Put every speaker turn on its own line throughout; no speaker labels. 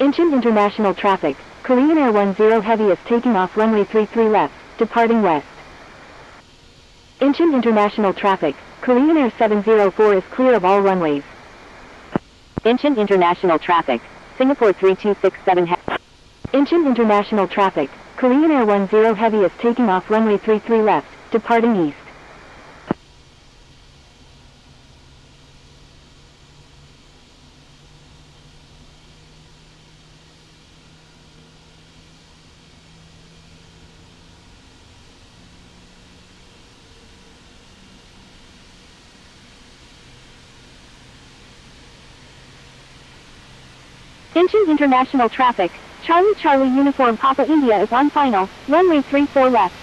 Incheon International Traffic, Korean Air 10 Heavy is taking off runway 33 left, departing west. Incheon International Traffic, Korean Air 704 is clear of all runways.
Incheon International Traffic, Singapore 3267 Heavy.
Incheon International Traffic, Korean Air 10 Heavy is taking off runway 33 left, departing east.
Incheon International Traffic, Charlie Uniform Papa India is on final, runway 34 left.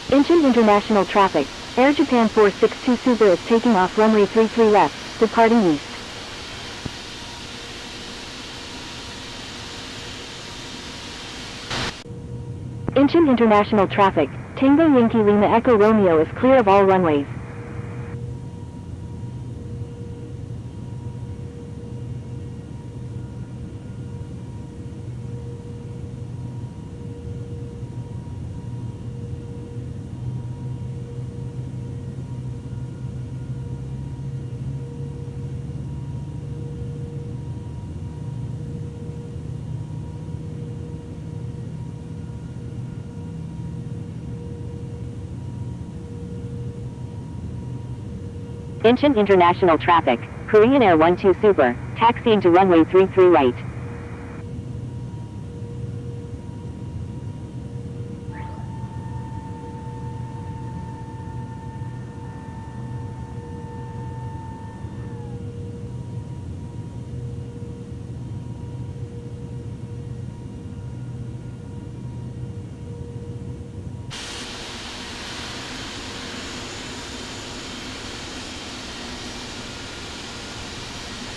Incheon International Traffic, Air Japan 462 Super is taking off runway 33 left, departing east. Incheon International Traffic, Tango Yankee Lima Echo Romeo is clear of all runways.
Incheon International Traffic, Korean Air 12 Super, taxiing to runway 33 right.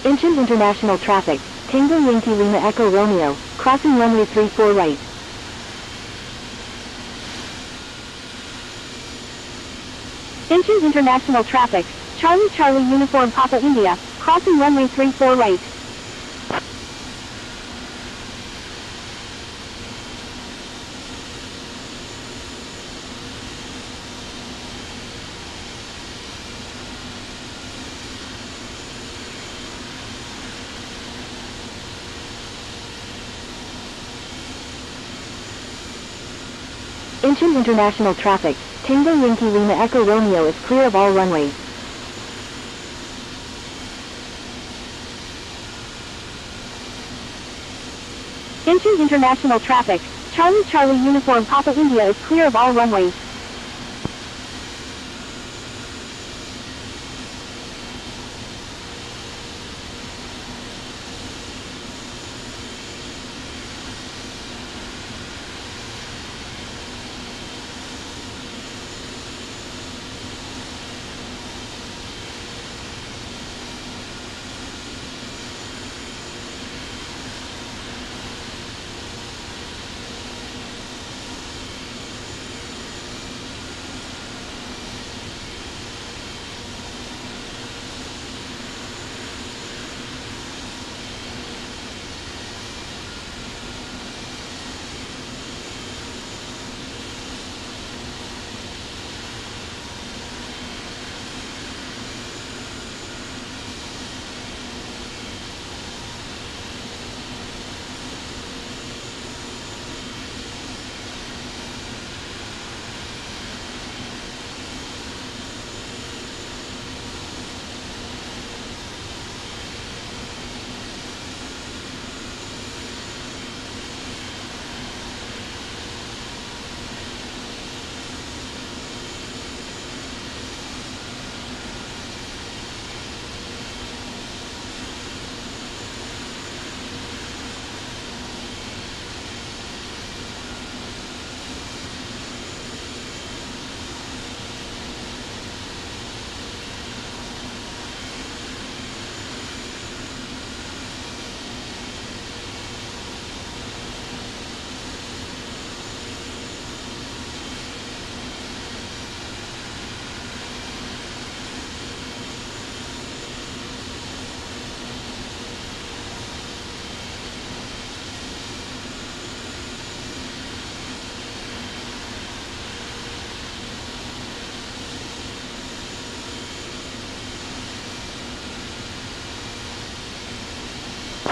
Incheon International Traffic, Tango Yankee Lima Echo Romeo, crossing runway 34 right.
Incheon International Traffic, Charlie Uniform Papa India, crossing runway 34 right.
Incheon International Traffic, Tango Yankee Lima Echo Romeo is clear of all runways.
Incheon International Traffic, Charlie Uniform Papa India is clear of all runways.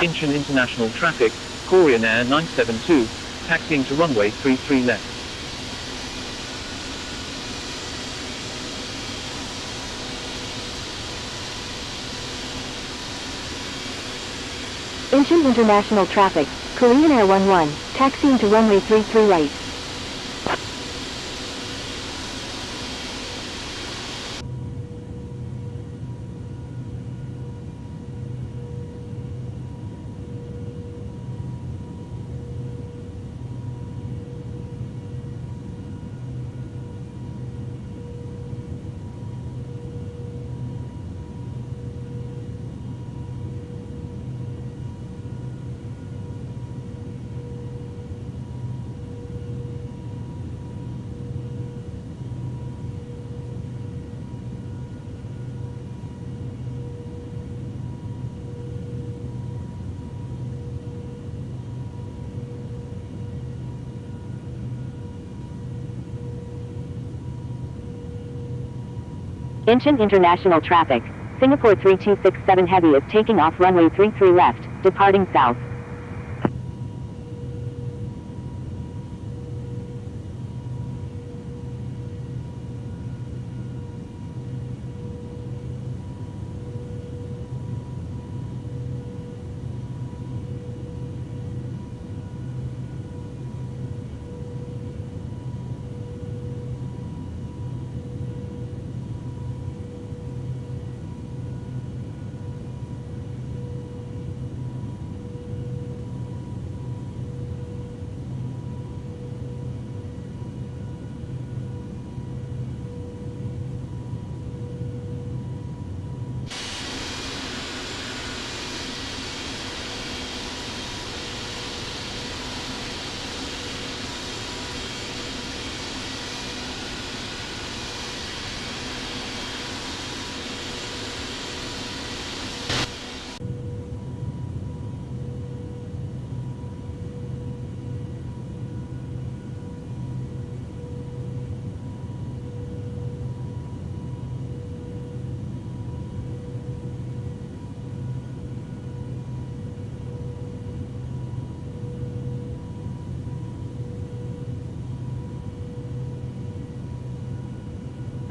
Incheon International Traffic, Korean Air 972, taxiing to runway 33 left.
Incheon International Traffic, Korean Air 11, taxiing to runway 33 right. Incheon International Traffic, Singapore 3267 Heavy is taking off runway 33 left, departing south.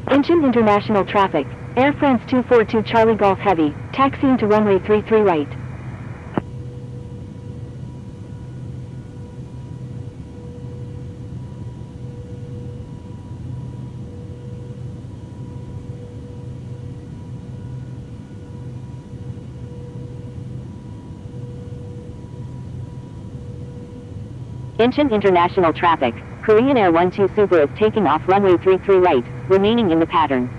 Incheon International Traffic, Air France 242 Charlie Golf Heavy, taxiing to runway 33 right. Incheon International Traffic, Korean Air 12 Super is taking off runway 33 right, remaining in the pattern.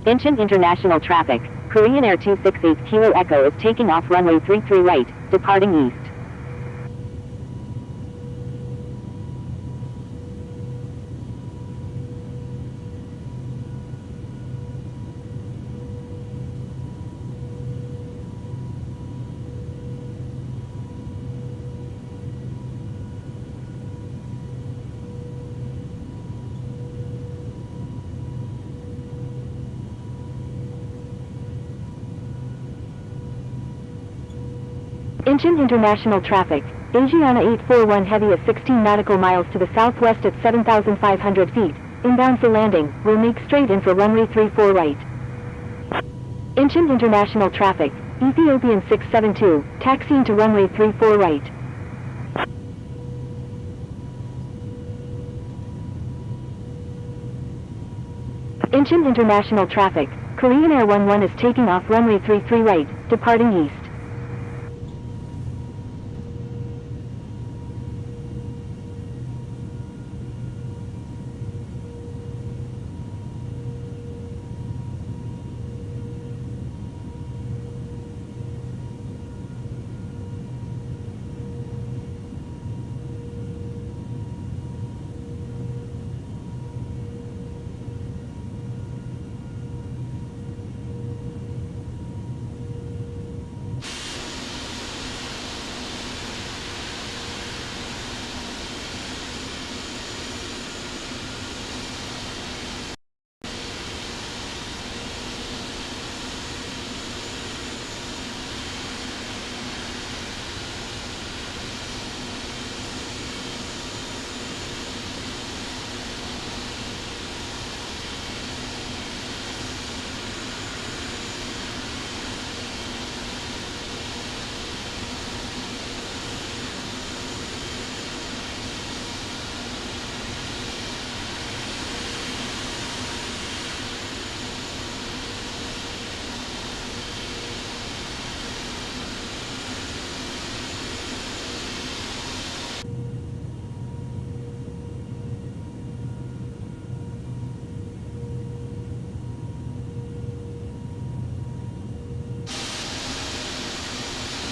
Incheon International Traffic, Korean Air 268 Kilo Echo is taking off runway 33 right, departing east. Incheon International Traffic, Asiana 841 Heavy is 16 nautical miles to the southwest at 7,500 feet, inbound for landing, will make straight in for runway 34 right. Incheon International Traffic, Ethiopian 672, taxiing to runway 34 right. Incheon International Traffic, Korean Air 11 is taking off runway 33 right, departing east.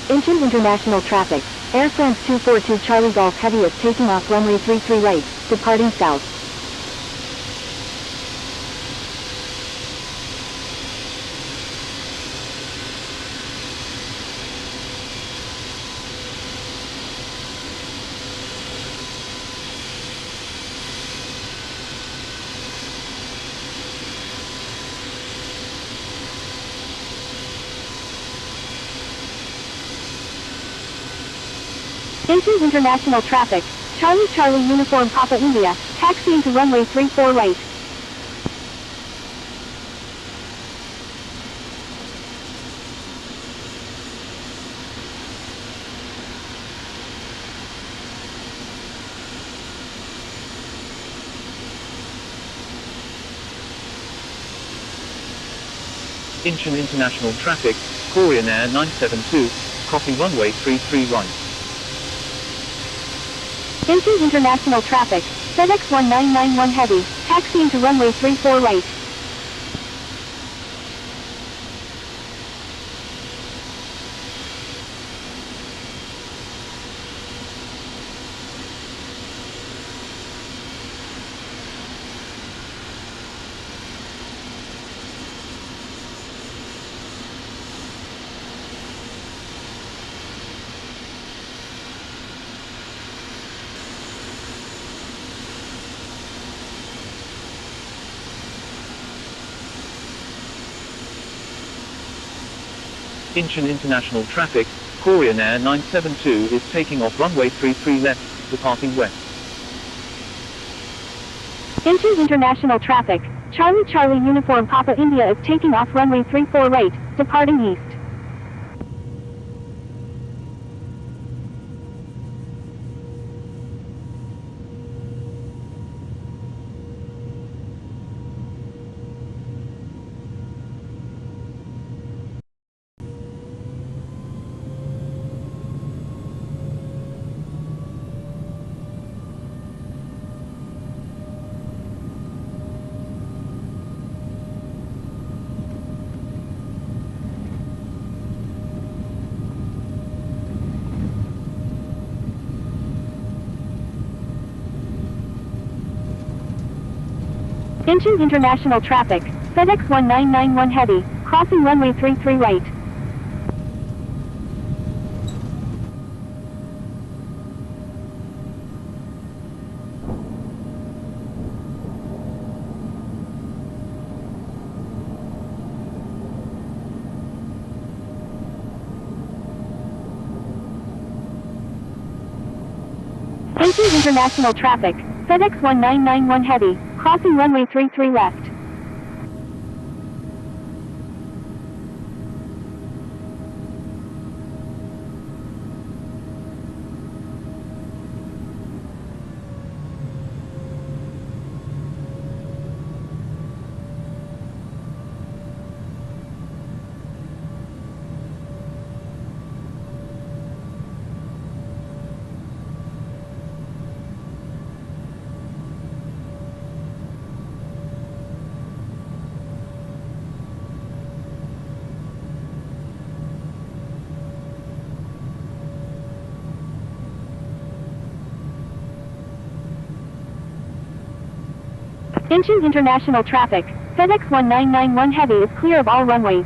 Incheon International Traffic, Air France 242 Charlie Golf Heavy is taking off runway 33 right, departing south.
Incheon International Traffic, Charlie Charlie Uniform Papa India, taxiing to runway 34 right.
Incheon International Traffic, Korean Air 972, crossing runway 33 right.
Incheon International Traffic, FedEx 1991 Heavy, taxiing to runway 34 right.
Incheon International Traffic, Korean Air 972 is taking off runway 33 left, departing west.
Incheon International Traffic, Charlie Charlie Uniform Papa India is taking off runway 34 right, departing east. Incheon International Traffic, FedEx 1991 Heavy, crossing runway 33 right. Incheon International Traffic, FedEx 1991 Heavy, crossing runway 33 left. Incheon International Traffic, FedEx 1991 Heavy is clear of all runways.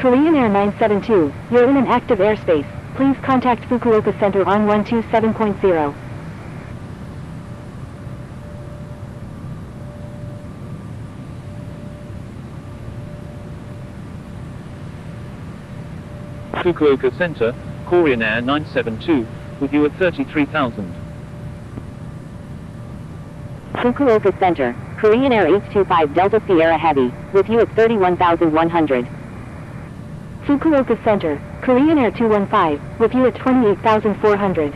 Korean Air 972, you're in an active airspace. Please contact Fukuoka Center on 127.0.
Fukuoka Center, Korean Air 972, with you at 33,000.
Fukuoka Center, Korean Air 825 Delta Sierra Heavy, with you at 31,100.
Fukuoka Center, Korean Air 215, with you at 28,400.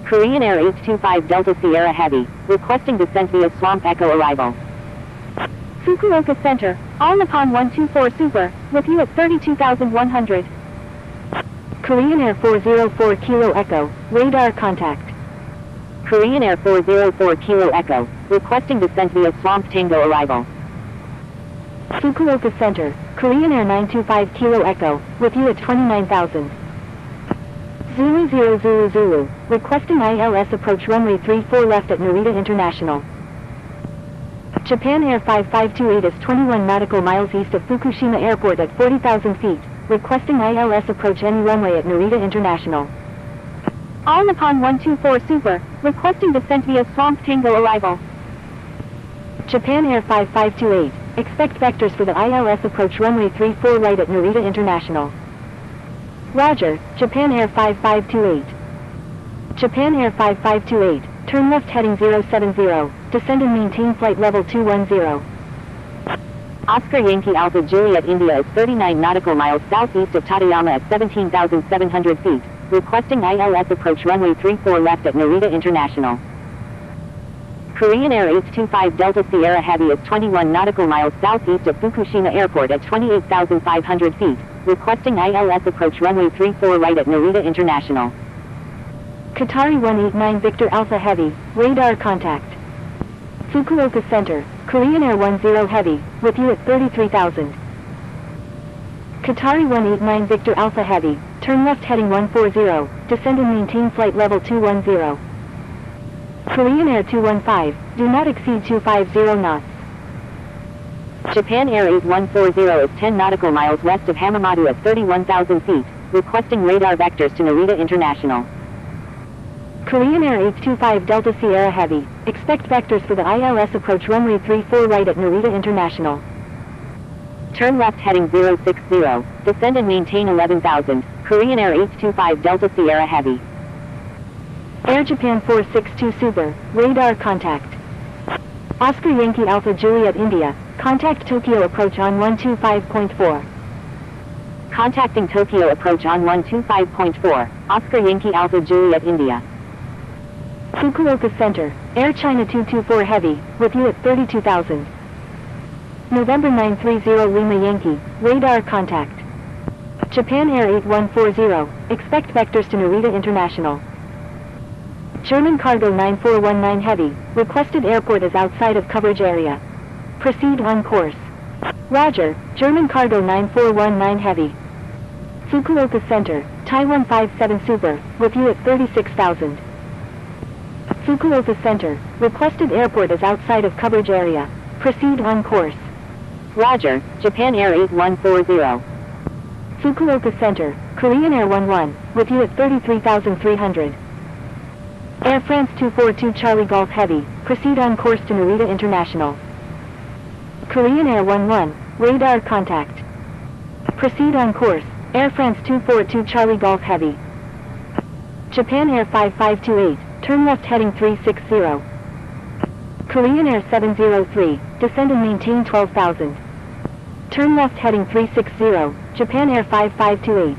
Korean Air 825 Delta Sierra Heavy, requesting descent via Swamp Echo arrival. Fukuoka Center, All Nippon 124 Super, with you at 32,100.
Korean Air 404 Kilo Echo, radar contact.
Korean Air 404 Kilo Echo, requesting descent via Swamp Tango arrival.
Fukuoka Center, Korean Air 925 Kilo Echo, with you at 29,000. Zulu 0 Zulu Zulu, requesting ILS approach runway 34 left at Narita International. Japan Air 5528 is 21 nautical miles east of Fukushima Airport at 40,000 feet, requesting ILS approach any runway at Narita International.
All Nippon 124 Super, requesting descent via Swamp Tango arrival.
Japan Air 5528, expect vectors for the ILS approach runway 34 right at Narita International. Roger, Japan Air 5528. Japan Air 5528, turn left heading 070, descend and maintain flight level 210.
Oscar Yankee Alpha Juliet India is 39 nautical miles southeast of Tateyama at 17,700 feet, requesting ILS approach runway 34 left at Narita International. Korean Air 825 Delta Sierra Heavy is 21 nautical miles southeast of Fukushima Airport at 28,500 feet, requesting ILS approach runway 34 right at Narita International.
Qatari 189 Victor Alpha Heavy, radar contact. Fukuoka Center, Korean Air 10 Heavy, with you at 33,000. Qatari 189 Victor Alpha Heavy, turn left heading 140, descend and maintain flight level 210. Korean Air 215, do not exceed 250 knots.
Japan Air 8140 is 10 nautical miles west of Hamamatsu at 31,000 feet, requesting radar vectors to Narita International.
Korean Air 825 Delta Sierra Heavy, expect vectors for the ILS approach runway 34 right at Narita International.
Turn left heading 060, descend and maintain 11,000, Korean Air 825 Delta Sierra Heavy.
Air Japan 462 Super, radar contact. Oscar Yankee Alpha Juliet India, contact Tokyo approach on 125.4.
Contacting Tokyo approach on 125.4, Oscar Yankee Alpha Juliet India.
Fukuoka Center, Air China 224 Heavy, with you at 32,000. November 930 Lima Yankee, radar contact. Japan Air 8140, expect vectors to Narita International. German Cargo 9419 Heavy, requested airport is outside of coverage area. Proceed on course. Roger, German Cargo 9419 Heavy. Fukuoka Center, Taiwan 57 Super, with you at 36,000. Fukuoka Center, requested airport is outside of coverage area. Proceed on course.
Roger, Japan Air 8140.
Fukuoka Center, Korean Air 11, with you at 33,300. Air France 242 Charlie Golf Heavy, proceed on course to Narita International. Korean Air 11, radar contact. Proceed on course, Air France 242 Charlie Golf Heavy. Japan Air 5528, turn left heading 360. Korean Air 703, descend and maintain 12,000. Turn left heading 360, Japan Air 5528.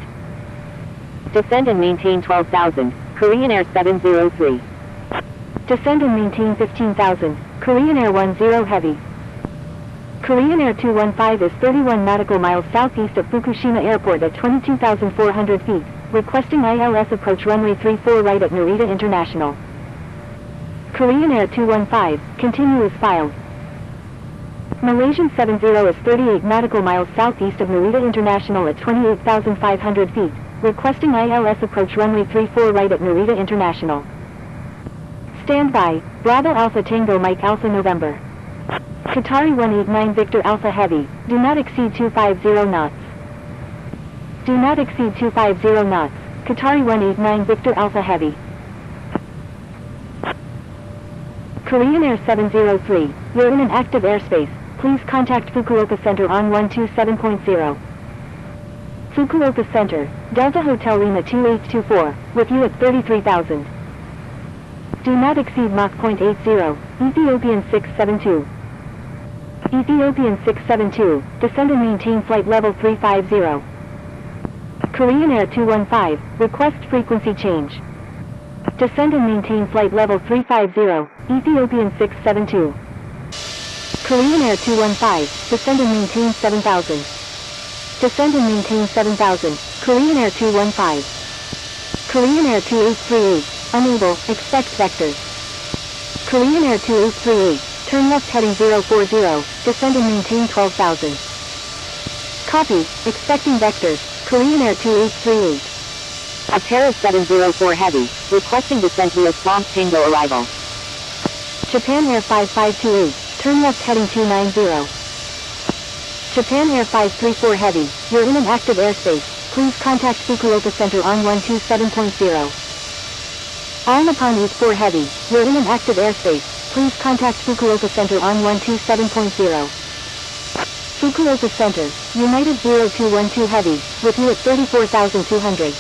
Descend and maintain 12,000, Korean Air 703.
Descend and maintain 15,000, Korean Air 10 Heavy. Korean Air 215 is 31 nautical miles southeast of Fukushima Airport at 22,400 feet, requesting ILS approach runway 34 right at Narita International. Korean Air 215, continue as filed. Malaysian 70 is 38 nautical miles southeast of Narita International at 28,500 feet, requesting ILS approach runway 34 right at Narita International. Stand by, Bravo Alpha Tango Mike Alpha November. Qatari 189 Victor Alpha Heavy, do not exceed 250 knots. Do not exceed 250 knots. Qatari 189 Victor Alpha Heavy. Korean Air 703, you're in an active airspace. Please contact Fukuoka Center on 127.0. Fukuoka Center, Delta Hotel Lima 2824, with you at 33,000. Do not exceed Mach .80, Ethiopian 672. Ethiopian 672, descend and maintain flight level 350. Korean Air 215, request frequency change. Descend and maintain flight level 350, Ethiopian 672. Korean Air 215, descend and maintain 7,000. Descend and maintain 7,000, Korean Air 215. Korean Air 2838, unable, expect vectors. Korean Air 2838, turn left heading 040, descend and maintain 12,000. Copy, expecting vectors, Korean Air 2838.
Aptera 704 Heavy, requesting descent via Swamp Tango arrival.
Japan Air 5528, turn left heading 290. Japan Air 534 Heavy, you're in an active airspace. Please contact Fukuoka Center on 127.0. All Nippon East 4 Heavy, you're in an active airspace. Please contact Fukuoka Center on 127.0. Fukuoka Center, United 0212 Heavy, with you at 34,200.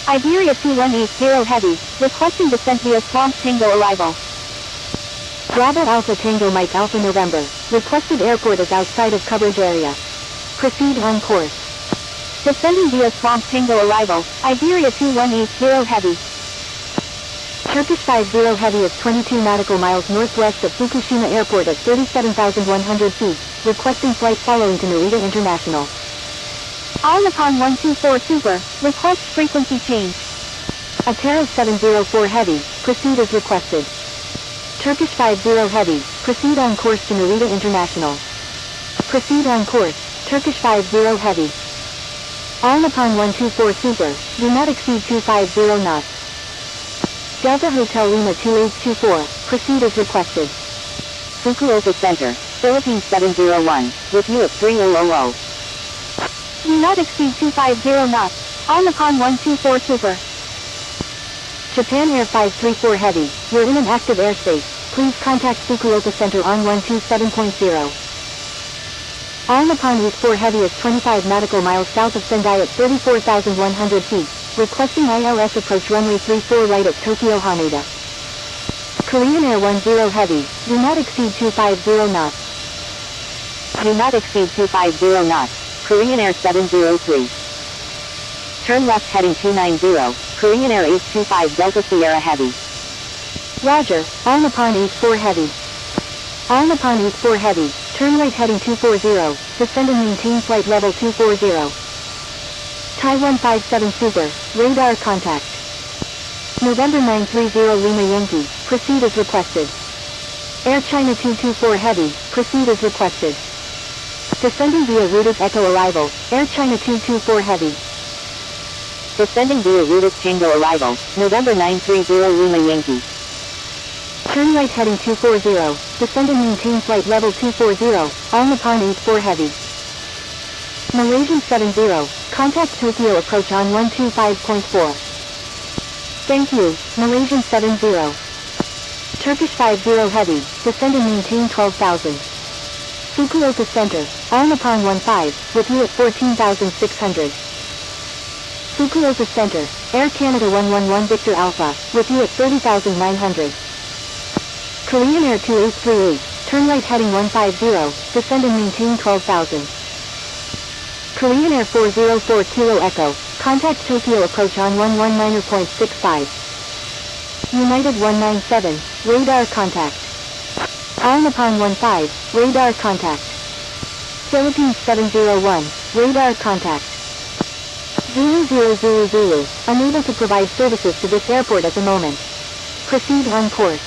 Iberia 2180 Heavy, requesting descent via Swamp Tango arrival.
Bravo Alpha Tango Mike Alpha November, requested airport is outside of coverage area. Proceed on course.
Descending via Swamp Tango arrival, Iberia 2180 Heavy.
Turkish 50 Heavy is 22 nautical miles northwest of Fukushima Airport at 37,100 feet, requesting flight following to Narita International.
All Nippon 124 Super, request frequency change.
Aptera 704 Heavy, proceed as requested. Turkish 50 Heavy, proceed on course to Narita International. Proceed on course, Turkish 50 Heavy. All Nippon 124 Super, do not exceed 250 knots. Delta Hotel Lima 2824, proceed as requested.
Fukuoka Center, Philippines 701, with you at 3000. Do not exceed 250 knots. All Nippon 124 Super.
Japan Air 534 Heavy, you're in an active airspace. Please contact Fukuoka Center on 127.0. All Nippon East 4 Heavy is 25 nautical miles south of Sendai at 34,100 feet, requesting ILS approach runway 34 right at Tokyo Haneda. Korean Air 10 Heavy, do not exceed 250 knots.
Do not exceed 250 knots. Korean Air 703. Turn left heading 290, Korean Air 825 Delta Sierra Heavy.
Roger, All Nippon East 4 Heavy. All Nippon East 4 Heavy, turn right heading 240, descend and maintain flight level 240. Taiwan 57 Super, radar contact. November 930 Lima Yankee, proceed as requested. Air China 224 Heavy, proceed as requested. Descending via Rudis Echo arrival, Air China 224 Heavy.
Descending via Rudis Tango arrival, November 930 Lima Yankee.
Turn right heading 240, descend and maintain flight level 240, All Nippon 84 Heavy. Malaysian 70, contact Tokyo approach on 125.4. Thank you, Malaysian 70. Turkish 50 Heavy, descend and maintain 12,000. Fukuoka Center, All Nippon 15, with you at 14,600. Fukuoka Center, Air Canada 111 Victor Alpha, with you at 30,900. Korean Air 2838, turn right heading 150, descend and maintain 12,000. Korean Air 404 Kilo Echo, contact Tokyo approach on 119.65. United 197, radar contact. All Nippon 15, radar contact. Philippines 701, radar contact. Zulu Zulu, unable to provide services to this airport at the moment. Proceed on course.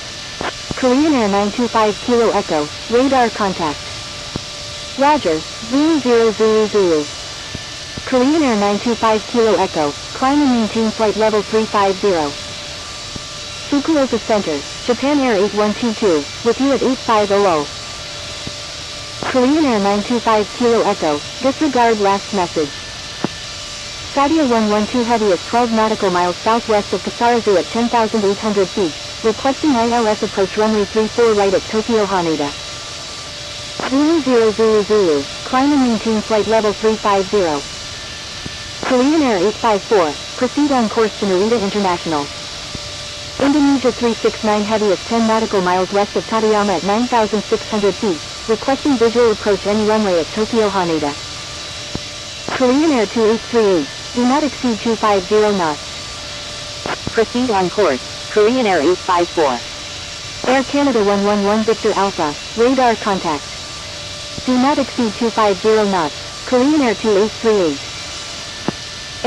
Korean Air 925 Kilo Echo, radar contact. Roger, Zulu Zulu. Korean Air 925 Kilo Echo, climb and maintain flight level 350. Fukuoka Center, Japan Air 8122, with you at 8500. Korean Air 925 Kilo Echo, disregard last message. Saudia 112 Heavy is 12 nautical miles southwest of Kasarazu at 10,800 feet, requesting ILS approach runway 34 right at Tokyo Haneda. Zulu 0 Zulu Zulu, climb and maintain flight level 350. Korean Air 854, proceed on course to Narita International. Indonesia 369 Heavy is 10 nautical miles west of Tateyama at 9,600 feet, requesting visual approach any runway at Tokyo Haneda. Korean Air 2838, do not exceed 250 knots.
Proceed on course, Korean Air 854.
Air Canada 111 Victor Alpha, radar contact. Do not exceed 250 knots, Korean Air 2838.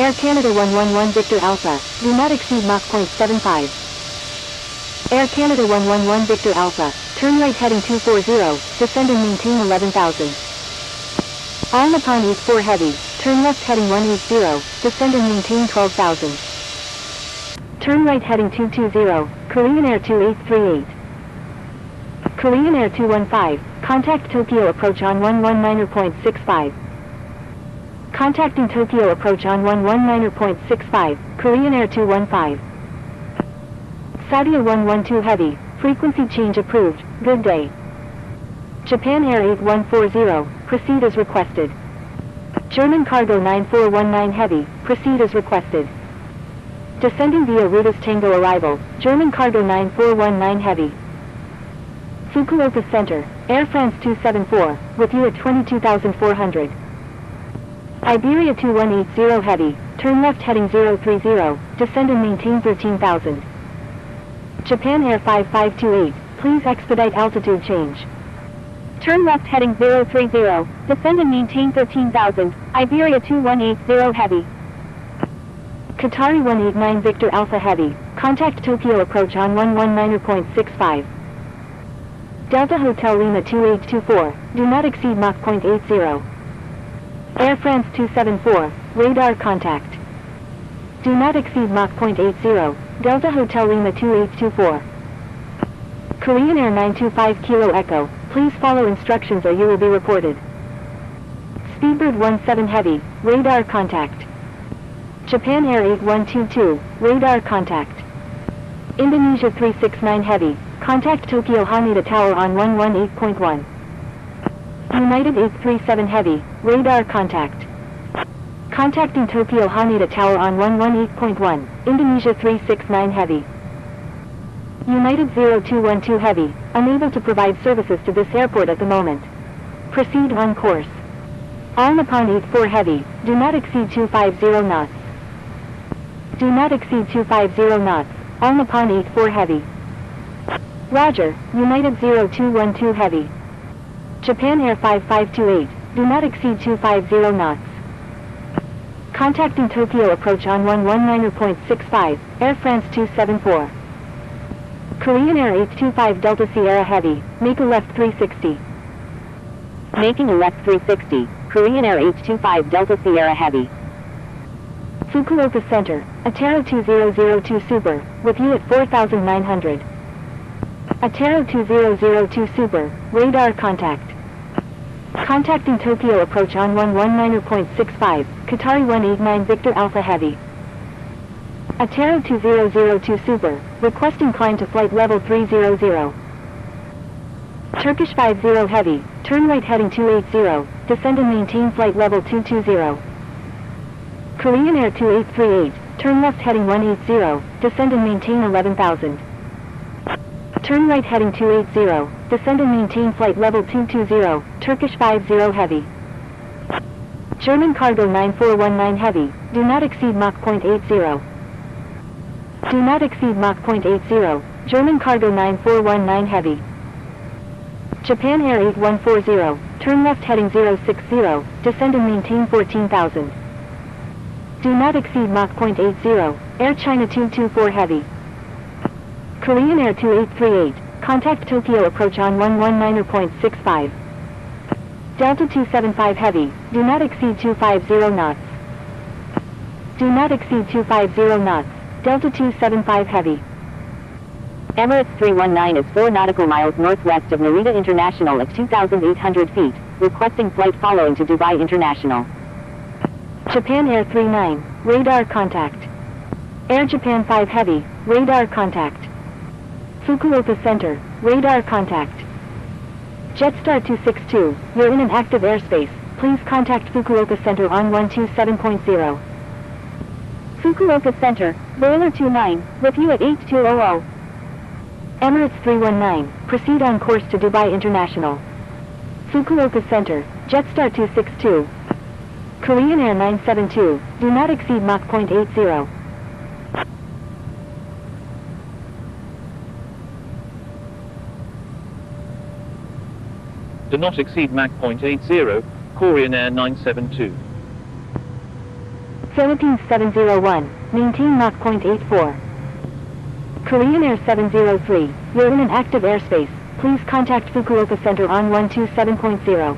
Air Canada 111 Victor Alpha, do not exceed Mach .75. Air Canada 111 Victor Alpha, turn right heading 240, descend and maintain 11,000. All Nippon 84 Heavy, turn left heading 180, descend and maintain 12,000. Turn right heading 220, Korean Air 2838. Korean Air 215, contact Tokyo approach on 119.65. Contacting Tokyo approach on 119.65, Korean Air 215. Saudia 112 Heavy, frequency change approved, good day. Japan Air 8140, proceed as requested. German Cargo 9419 Heavy, proceed as requested. Descending via Rutas Tango arrival, German Cargo 9419 Heavy. Fukuoka Center, Air France 274, with you at 22,400. Iberia 2180 Heavy, turn left heading 030, descend and maintain 13,000. Japan Air 5528, please expedite altitude change. Turn left heading 030, descend and maintain 13,000, Iberia 2180 Heavy. Qatari 189 Victor Alpha Heavy, contact Tokyo approach on 119.65. Delta Hotel Lima 2824, do not exceed Mach .80. Air France 274, radar contact. Do not exceed Mach .80, Delta Hotel Lima 2824. Korean Air 925 Kilo Echo, please follow instructions or you will be reported. Speedbird 17 Heavy, radar contact. Japan Air 8122, radar contact. Indonesia 369 Heavy, contact Tokyo Haneda Tower on 118.1. United 837 Heavy, radar contact. Contacting Tokyo Haneda Tower on 118.1, Indonesia 369 Heavy. United 0212 Heavy, unable to provide services to this airport at the moment. Proceed on course. All Nippon 84 Heavy, do not exceed 250 knots. Do not exceed 250 knots, all Nippon 84 Heavy. Roger, United 0212 Heavy. Japan Air 5528, do not exceed 250 knots. Contacting Tokyo approach on 119.65, Air France 274. Korean Air 825 Delta Sierra Heavy, make a left 360.
Making a left 360, Korean Air 825 Delta Sierra Heavy.
Fukuoka Center, Ataro 2002 Super, with you at 4,900. Ataro 2002 Super, radar contact. Contacting Tokyo approach on 119.65, Qatari 189 Victor Alpha Heavy. Ataro 2002 Super, requesting climb to flight level 300. Turkish 50 Heavy, turn right heading 280, descend and maintain flight level 220. Korean Air 2838, turn left heading 180, descend and maintain 11,000. Turn right heading 280, descend and maintain flight level 220, Turkish 50 Heavy. German Cargo 9419 Heavy, do not exceed Mach .80. Do not exceed Mach .80, German Cargo 9419 Heavy. Japan Air 8140, turn left heading 060, descend and maintain 14,000. Do not exceed Mach .80, Air China 224 Heavy. Korean Air 2838, contact Tokyo approach on 119.65. Delta 275 Heavy, do not exceed 250 knots. Do not exceed 250 knots, Delta 275 Heavy.
Emirates 319 is 4 nautical miles northwest of Narita International at 2,800 feet, requesting flight following to Dubai International.
Japan Air 39, radar contact. Air Japan 5 Heavy, radar contact. Fukuoka Center, radar contact. Jetstar 262, you're in an active airspace, please contact Fukuoka Center on 127.0.
Fukuoka Center, Boiler 29, with you at 8200.
Emirates 319, proceed on course to Dubai International. Fukuoka Center, Jetstar 262. Korean Air 972, do not exceed Mach 0.80.
Do not exceed Mach 0.80, Korean Air 972.
Philippines 701, maintain Mach 0.84. Korean Air 703, you're in an active airspace, please contact Fukuoka Center on 127.0.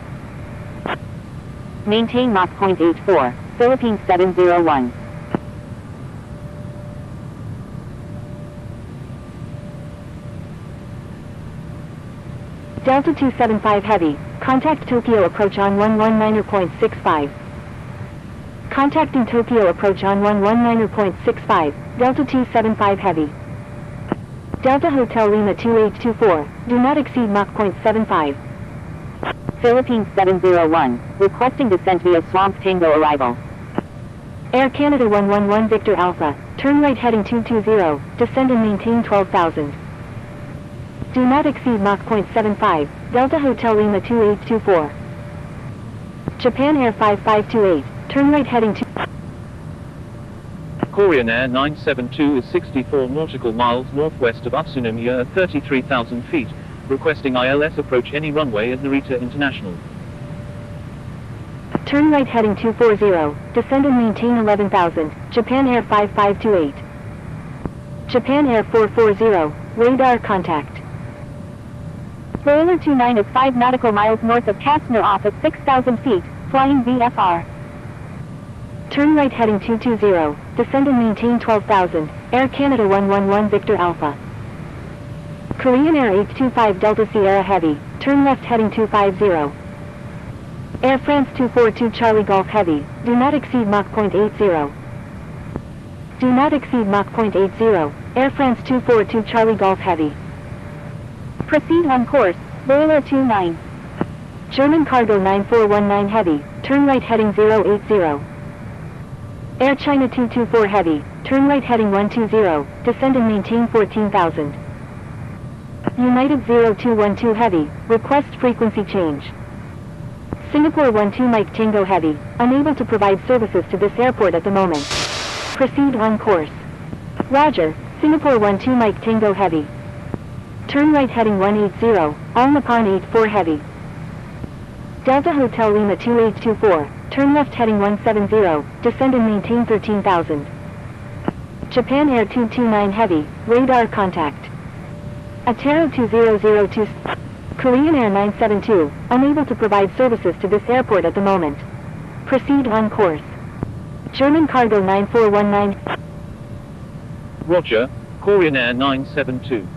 Maintain Mach 0.84, Philippines 701.
Delta 275 Heavy, contact Tokyo approach on 119.65. Contacting Tokyo approach on 119.65, Delta 275 Heavy. Delta Hotel Lima 2824, do not exceed Mach 0.75.
Philippines 701, requesting descent via Swamp Tango arrival.
Air Canada 111 Victor Alpha, turn right heading 220, descend and maintain 12,000. Do not exceed Mach 0.75, Delta Hotel Lima 2824. Japan Air 5528, turn right heading 2.
Korean Air 972 is 64 nautical miles northwest of Utsunomiya at 33,000 feet, requesting ILS approach any runway at Narita International.
Turn right heading 240, descend and maintain 11,000, Japan Air 5528. Japan Air 440, radar contact.
Boiler 29 is 5 nautical miles north of Kastner off at 6,000 feet, flying VFR.
Turn right heading 220, descend and maintain 12,000, Air Canada 111 Victor Alpha. Korean Air 825 Delta Sierra Heavy, turn left heading 250. Air France 242 Charlie Golf Heavy, do not exceed Mach 0.80. Do not exceed Mach 0.80, Air France 242 Charlie Golf Heavy.
Proceed on course, Boiler 29.
German Cargo 9419 Heavy, turn right heading 080. Air China 224 Heavy, turn right heading 120, descend and maintain 14,000. United 0212 Heavy, request frequency change. Singapore 12 Mike Tango Heavy, unable to provide services to this airport at the moment. Proceed on course. Roger, Singapore 12 Mike Tango Heavy. Turn right heading 180, All Nippon 84 Heavy. Delta Hotel Lima 2824, turn left heading 170, descend and maintain 13,000. Japan Air 229 Heavy, radar contact. Atero 2002, Korean Air 972, unable to provide services to this airport at the moment. Proceed on course. German Cargo 9419.
Roger, Korean Air 972.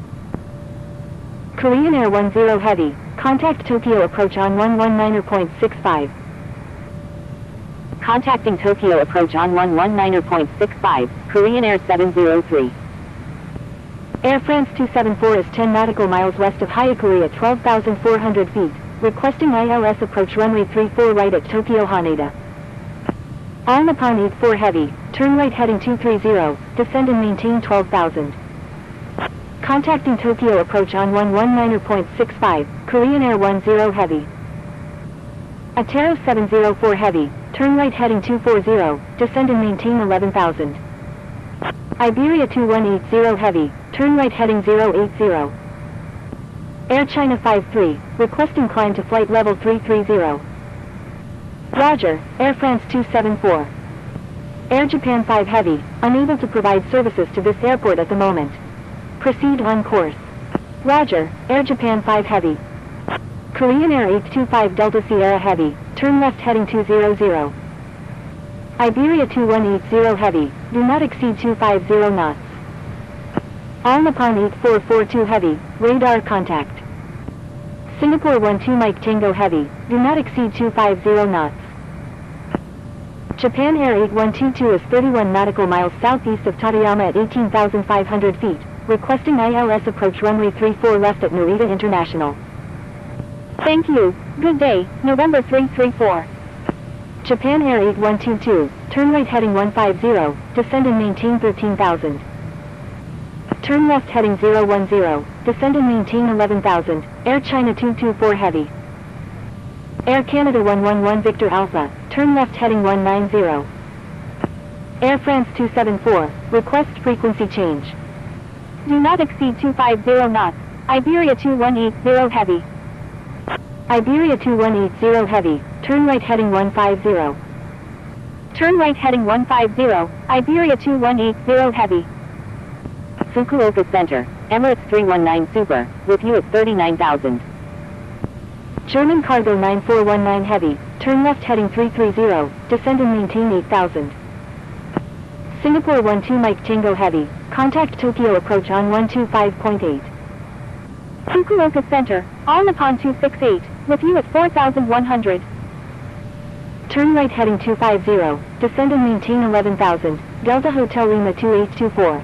Korean Air 10 Heavy, contact Tokyo approach on 119.65.
Contacting Tokyo approach on 119.65, Korean Air 703.
Air France 274 is 10 nautical miles west of Hyakuri at 12,400 feet, requesting ILS approach runway 34 right at Tokyo Haneda. All Nippon 84 Heavy, turn right heading 230, descend and maintain 12,000. Contacting Tokyo approach on 119.65, Korean Air 10 Heavy. Atero 704 Heavy, turn right heading 240, descend and maintain 11,000. Iberia 2180 Heavy, turn right heading 080. Air China 53, requesting climb to flight level 330. Roger, Air France 274. Air Japan 5 Heavy, unable to provide services to this airport at the moment. Proceed on course. Roger, Air Japan 5 Heavy. Korean Air 825 Delta Sierra Heavy, turn left heading 200. Iberia 2180 Heavy, do not exceed 250 knots. All Nippon 8442 Heavy, radar contact. Singapore 12 Mike Tango Heavy, do not exceed 250 knots. Japan Air 8122 is 31 nautical miles southeast of Tateyama at 18,500 feet, requesting ILS approach runway 34 left at Narita International.
Thank you. Good day, November 334.
Japan Air 8122, turn right heading 150, descend and maintain 13,000. Turn left heading 010, descend and maintain 11,000, Air China 224 Heavy. Air Canada 111 Victor Alpha, turn left heading 190. Air France 274, request frequency change.
Do not exceed 250 knots. Iberia 2180 Heavy.
Iberia 2180 Heavy, turn right heading 150.
Turn right heading 150, Iberia 2180 Heavy. Fukuoka Center, Emirates 319 Super, with you at 39,000.
German Cargo 9419 Heavy, turn left heading 330, descend and maintain 8,000. Singapore 12 Mike Tango Heavy, contact Tokyo approach on 125.8.
Fukuoka Center, All Nippon 268, with you at 4,100.
Turn right heading 250, descend and maintain 11,000, Delta Hotel Lima 2824.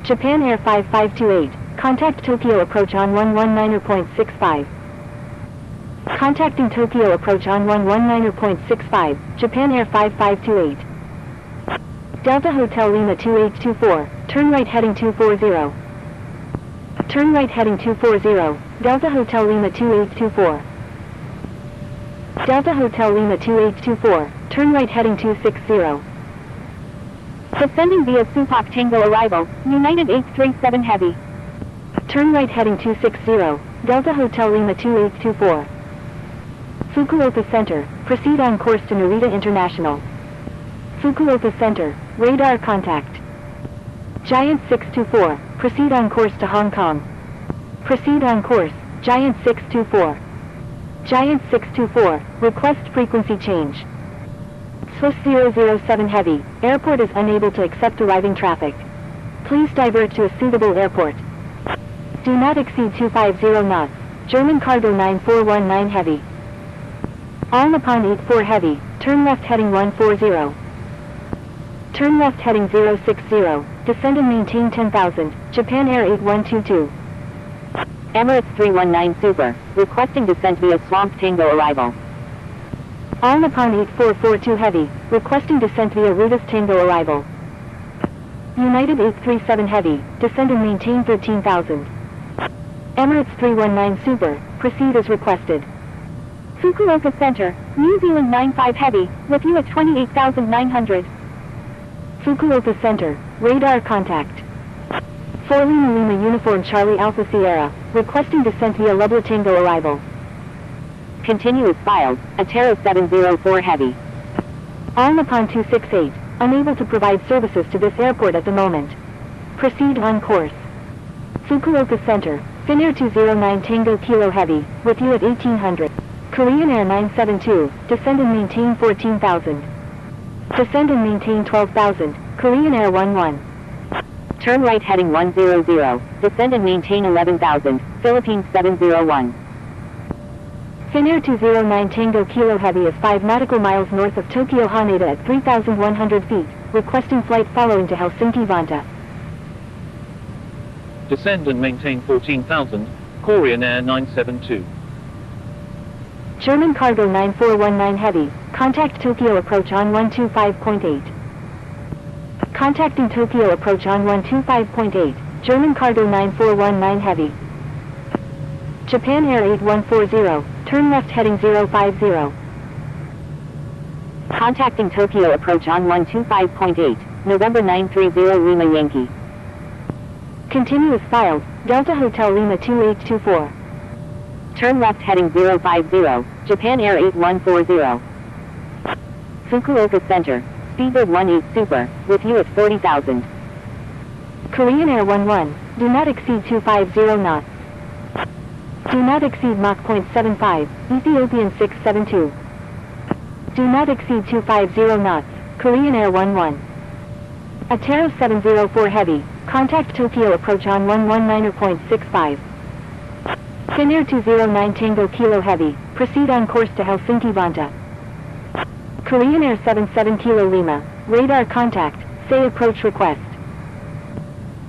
Japan Air 5528, contact Tokyo approach on 119.65. Contacting Tokyo approach on 119.65, Japan Air 5528. Delta Hotel Lima 2824, turn right heading 240. Turn right heading 240, Delta Hotel Lima 2824. Delta Hotel Lima 2824, turn right heading 260.
Descending via Supak Tango arrival, United 837 Heavy.
Turn right heading 260, Delta Hotel Lima 2824. Fukuoka Center, proceed on course to Narita International. Fukuoka Center, radar contact. Giant 624, proceed on course to Hong Kong. Proceed on course, Giant 624. Giant 624, request frequency change. Swiss 007 Heavy, airport is unable to accept arriving traffic. Please divert to a suitable airport. Do not exceed 250 knots, German Cargo 9419 Heavy. All Nippon 84 Heavy, turn left heading 140. Turn left heading 060, descend and maintain 10,000, Japan Air 8122.
Emirates 319 Super, requesting descent via Swamp Tango arrival.
All Nippon 8442 Heavy, requesting descent via Rudis Tango arrival. United 837 Heavy, descend and maintain 13,000. Emirates 319 Super, proceed as requested.
Fukuoka Center, New Zealand 95 Heavy, with you at 28,900.
Fukuoka Center, radar contact. 4 Lima Lima Uniform Charlie Alpha Sierra, requesting descent via Lubla Tango arrival.
Continuous filed, Atero 704 Heavy.
All Nippon 268, unable to provide services to this airport at the moment. Proceed on course. Fukuoka Center, Finnair 209 Tango Kilo Heavy, with you at 1800. Korean Air 972, descend and maintain 14,000. Descend and maintain 12,000, Korean Air 11.
Turn right heading 100, descend and maintain 11,000, Philippines 701.
Finnair 209 Tango Kilo Heavy is 5 nautical miles north of Tokyo Haneda at 3,100 feet, requesting flight following to Helsinki Vantaa.
Descend and maintain 14,000, Korean Air 972.
German Cargo 9419 Heavy, contact Tokyo approach on 125.8. Contacting Tokyo approach on 125.8, German Cargo 9419 Heavy. Japan Air 8140, turn left heading 050.
Contacting Tokyo approach on 125.8, November 930 Lima Yankee.
Continuous filed, Delta Hotel Lima 2824.
Turn left heading 050, Japan Air 8140. Fukuoka Center, Speedbird 18 Super, with you at 40,000.
Korean Air 11, do not exceed 250 knots. Do not exceed Mach .75, Ethiopian 672. Do not exceed 250 knots, Korean Air 11. Atero 704 Heavy, contact Tokyo approach on 119.65. Finnair 209 Tango Kilo Heavy, proceed on course to Helsinki Vantaa. Korean Air 77 Kilo Lima, radar contact, say approach request.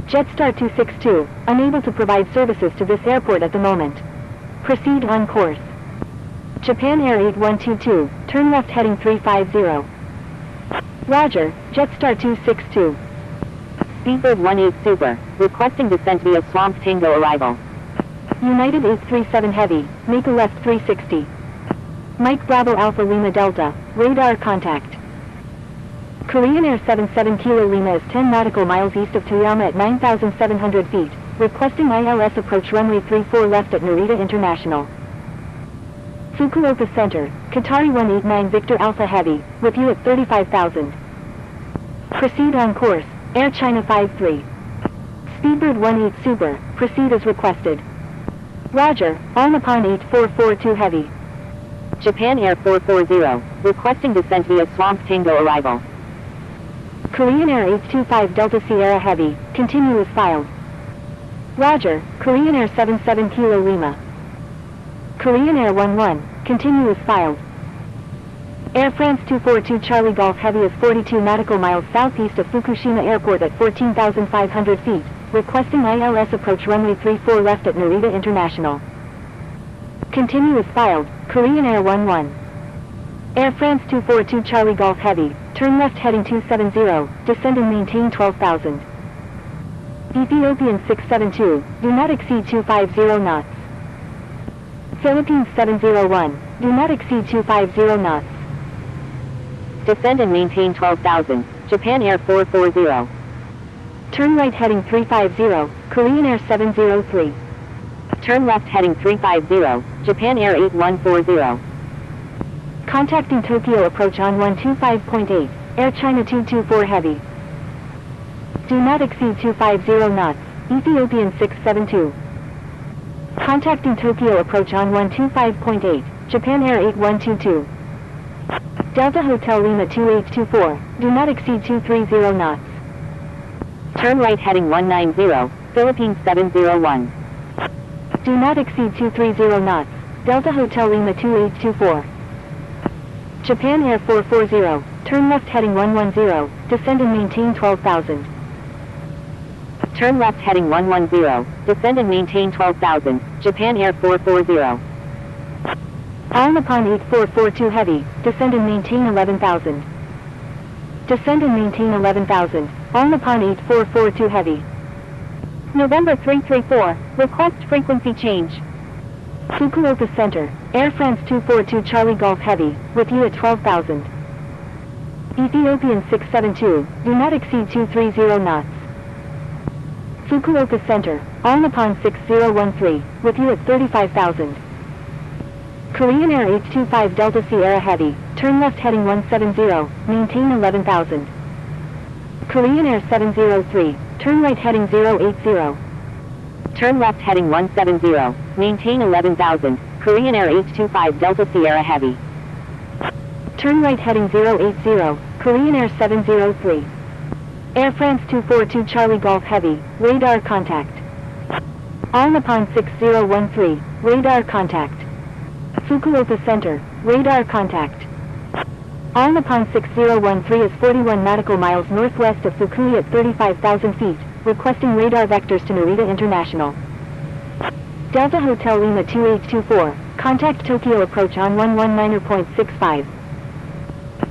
Jetstar 262, unable to provide services to this airport at the moment. Proceed on course. Japan Air 8122, turn left heading 350. Roger, Jetstar 262.
Speedbird 18 Super, requesting descent via Swamp Tango arrival.
United 837 Heavy, make a left 360. Mike Bravo Alpha Lima Delta, radar contact. Korean Air 77 Kilo Lima is 10 nautical miles east of Toyama at 9,700 feet, requesting ILS approach runway 34 left at Narita International. Fukuoka Center, Qatari 189 Victor Alpha Heavy, with you at 35,000. Proceed on course, Air China 53. Speedbird 18 Super, proceed as requested. Roger, all Nippon 8442 Heavy.
Japan Air 440, requesting descent via Swamp Tango arrival.
Korean Air 825 Delta Sierra Heavy, continue as filed. Roger, Korean Air 77 Kilo Lima. Korean Air 11, continue as filed. Air France 242 Charlie Golf Heavy is 42 nautical miles southeast of Fukushima Airport at 14,500 feet, requesting ILS approach runway 34 left at Narita International. Continue as filed, Korean Air 11. Air France 242 Charlie Golf Heavy, turn left heading 270, descend and maintain 12,000. Ethiopian 672, do not exceed 250 knots. Philippines 701, do not exceed 250 knots.
Descend and maintain 12,000, Japan Air 440.
Turn right heading 350, Korean Air 703.
Turn left heading 350, Japan Air 8140.
Contacting Tokyo approach on 125.8, Air China 224 Heavy. Do not exceed 250 knots, Ethiopian 672. Contacting Tokyo approach on 125.8, Japan Air 8122. Delta Hotel Lima 2824, do not exceed 230 knots.
Turn right heading 190, Philippines 701.
Do not exceed 230 knots, Delta Hotel Lima 2824. Japan Air 440, turn left heading 110, descend and maintain 12,000.
Turn left heading 110, descend and maintain 12,000, Japan Air 440.
All Nippon 8442 Heavy, descend and maintain 11,000. Descend and maintain 11,000, All Nippon 8442 Heavy.
November 334, request frequency change.
Fukuoka Center, Air France 242 Charlie Golf Heavy, with you at 12,000. Ethiopian 672, do not exceed 230 knots. Fukuoka Center, All Nippon 6013, with you at 35,000. Korean Air 825 Delta Sierra Heavy, turn left heading 170, maintain 11,000. Korean Air 703, turn right heading 080.
Turn left heading 170, maintain 11,000, Korean Air 825 Delta Sierra Heavy.
Turn right heading 080, Korean Air 703. Air France 242 Charlie Golf Heavy, radar contact. All Nippon 6013, radar contact. Fukuoka Center, radar contact. All Nippon 6013 is 41 nautical miles northwest of Fukui at 35,000 feet, requesting radar vectors to Narita International. Delta Hotel Lima 2824, contact Tokyo approach on 119.65.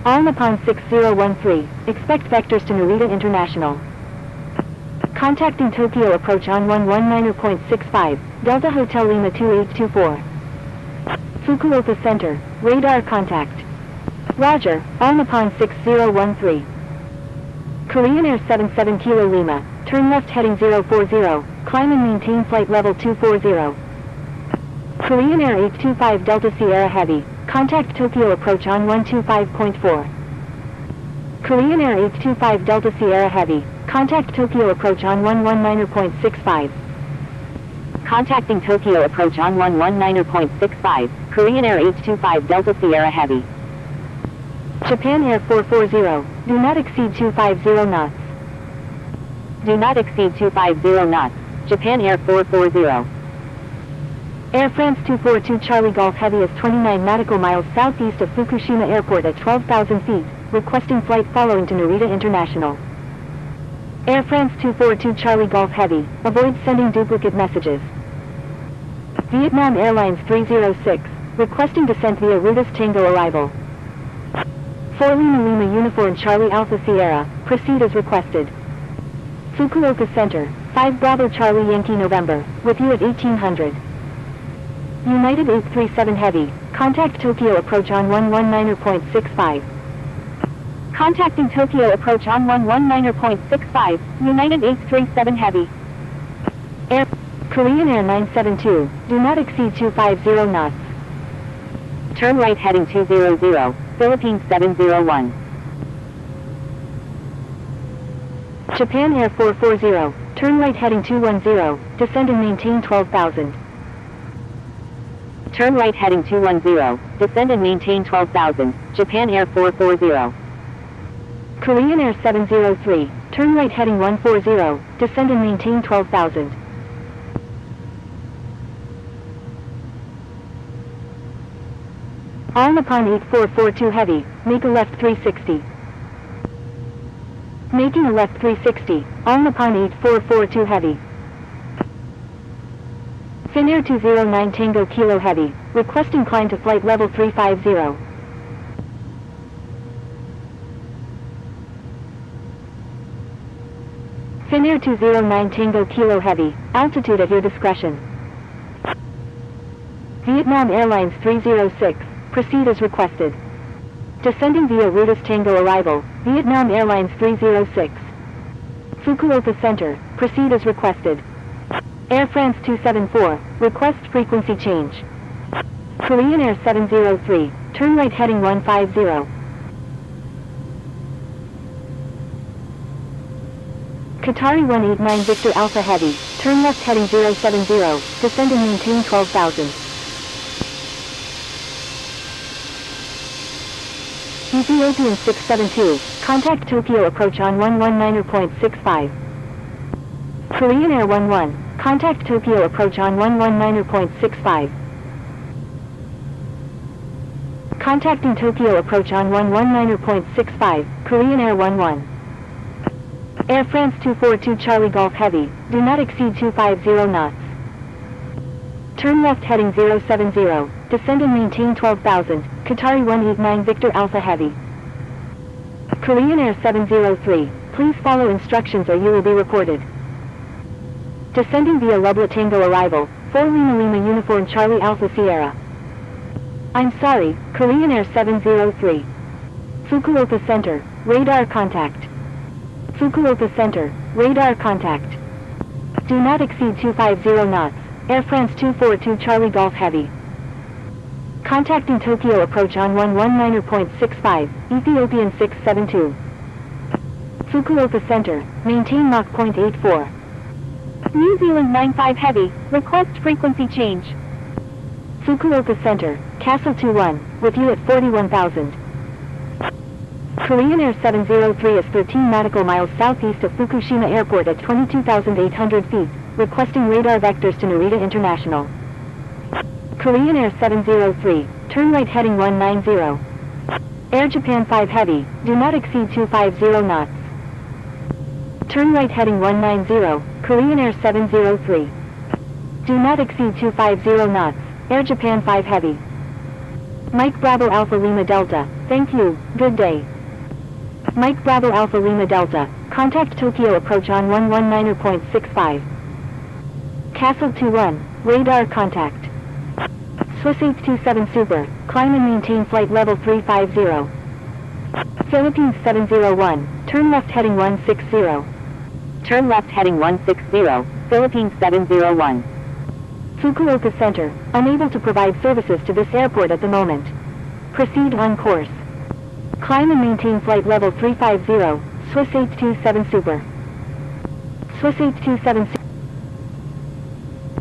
All Nippon 6013, expect vectors to Narita International. Contacting Tokyo approach on 119.65, Delta Hotel Lima 2824. Fukuoka Center, radar contact. Roger, All Nippon 6013. Korean Air 77 Kilo Lima, turn left heading 040, climb and maintain flight level 240. Korean Air 825 Delta Sierra Heavy, contact Tokyo approach on 125.4. Korean Air 825 Delta Sierra Heavy, contact Tokyo approach on 119.65.
Contacting Tokyo approach on 119.65, Korean Air 825 Delta Sierra Heavy.
Japan Air 440, do not exceed 250 knots.
Do not exceed 250 knots, Japan Air 440.
Air France 242 Charlie Golf Heavy is 29 nautical miles southeast of Fukushima Airport at 12,000 feet, requesting flight following to Narita International. Air France 242 Charlie Golf Heavy, avoid sending duplicate messages. Vietnam Airlines 306, requesting descent via Rutas Tango arrival. 4 Lima Lima Uniform Charlie Alpha Sierra, proceed as requested. Fukuoka Center, 5 Bravo Charlie Yankee November, with you at 1800. United 837 Heavy, contact Tokyo approach on 119.65.
Contacting Tokyo approach on 119.65, United 837 Heavy.
Air Korean Air 972, do not exceed 250 knots.
Turn right heading 200, Philippines 701.
Japan Air 440, turn right heading 210, descend and maintain 12,000.
Turn right heading 210, descend and maintain 12,000, Japan Air 440.
Korean Air 703, turn right heading 140, descend and maintain 12,000. All Nippon 8442 Heavy, make a left 360. Making a left 360, All Nippon 8442 Heavy. Finnair 209 Tango Kilo Heavy, requesting climb to flight level 350. Finnair 209 Tango Kilo Heavy, altitude at your discretion. Vietnam Airlines 306, proceed as requested. Descending via Rutas Tango arrival, Vietnam Airlines 306. Fukuoka Center, proceed as requested. Air France 274, request frequency change. Korean Air 703, turn right heading 150. Qatari 189 Victor Alpha Heavy, turn left heading 070, descend and maintain 12,000. Ethiopian 672, contact Tokyo approach on 119.65. Korean Air 11, contact Tokyo approach on 119.65. Contacting Tokyo approach on 119.65, Korean Air 11. Air France 242 Charlie Golf Heavy, do not exceed 250 knots. Turn left heading 070, descend and maintain 12,000, Qatari 189 Victor Alpha Heavy. Korean Air 703, please follow instructions or you will be reported. Descending via Lubla Tango arrival, 4 Lima Lima Uniform Charlie Alpha Sierra. I'm sorry, Korean Air 703. Fukuoka Center, radar contact. Fukuoka Center, radar contact. Do not exceed 250 knots, Air France 242 Charlie Golf Heavy. Contacting Tokyo approach on 119.65, Ethiopian 672. Fukuoka Center, maintain Mach .84.
New Zealand 95 Heavy, request frequency change.
Fukuoka Center, Castle 21, with you at 41,000. Korean Air 703 is 13 nautical miles southeast of Fukushima Airport at 22,800 feet, requesting radar vectors to Narita International. Korean Air 703, turn right heading 190. Air Japan 5 Heavy, do not exceed 250 knots. Turn right heading 190, Korean Air 703. Do not exceed 250 knots, Air Japan 5 Heavy. Mike Bravo Alpha Lima Delta, thank you, good day. Mike Bravo Alpha Lima Delta, contact Tokyo approach on 119.65. Castle 21, radar contact. Swiss 827 Super, climb and maintain flight level 350. Philippines 701, turn left heading 160.
Turn left heading 160, Philippines 701.
Fukuoka Center, unable to provide services to this airport at the moment. Proceed on course. Climb and maintain flight level 350, Swiss 827 Super. Swiss 827 Super.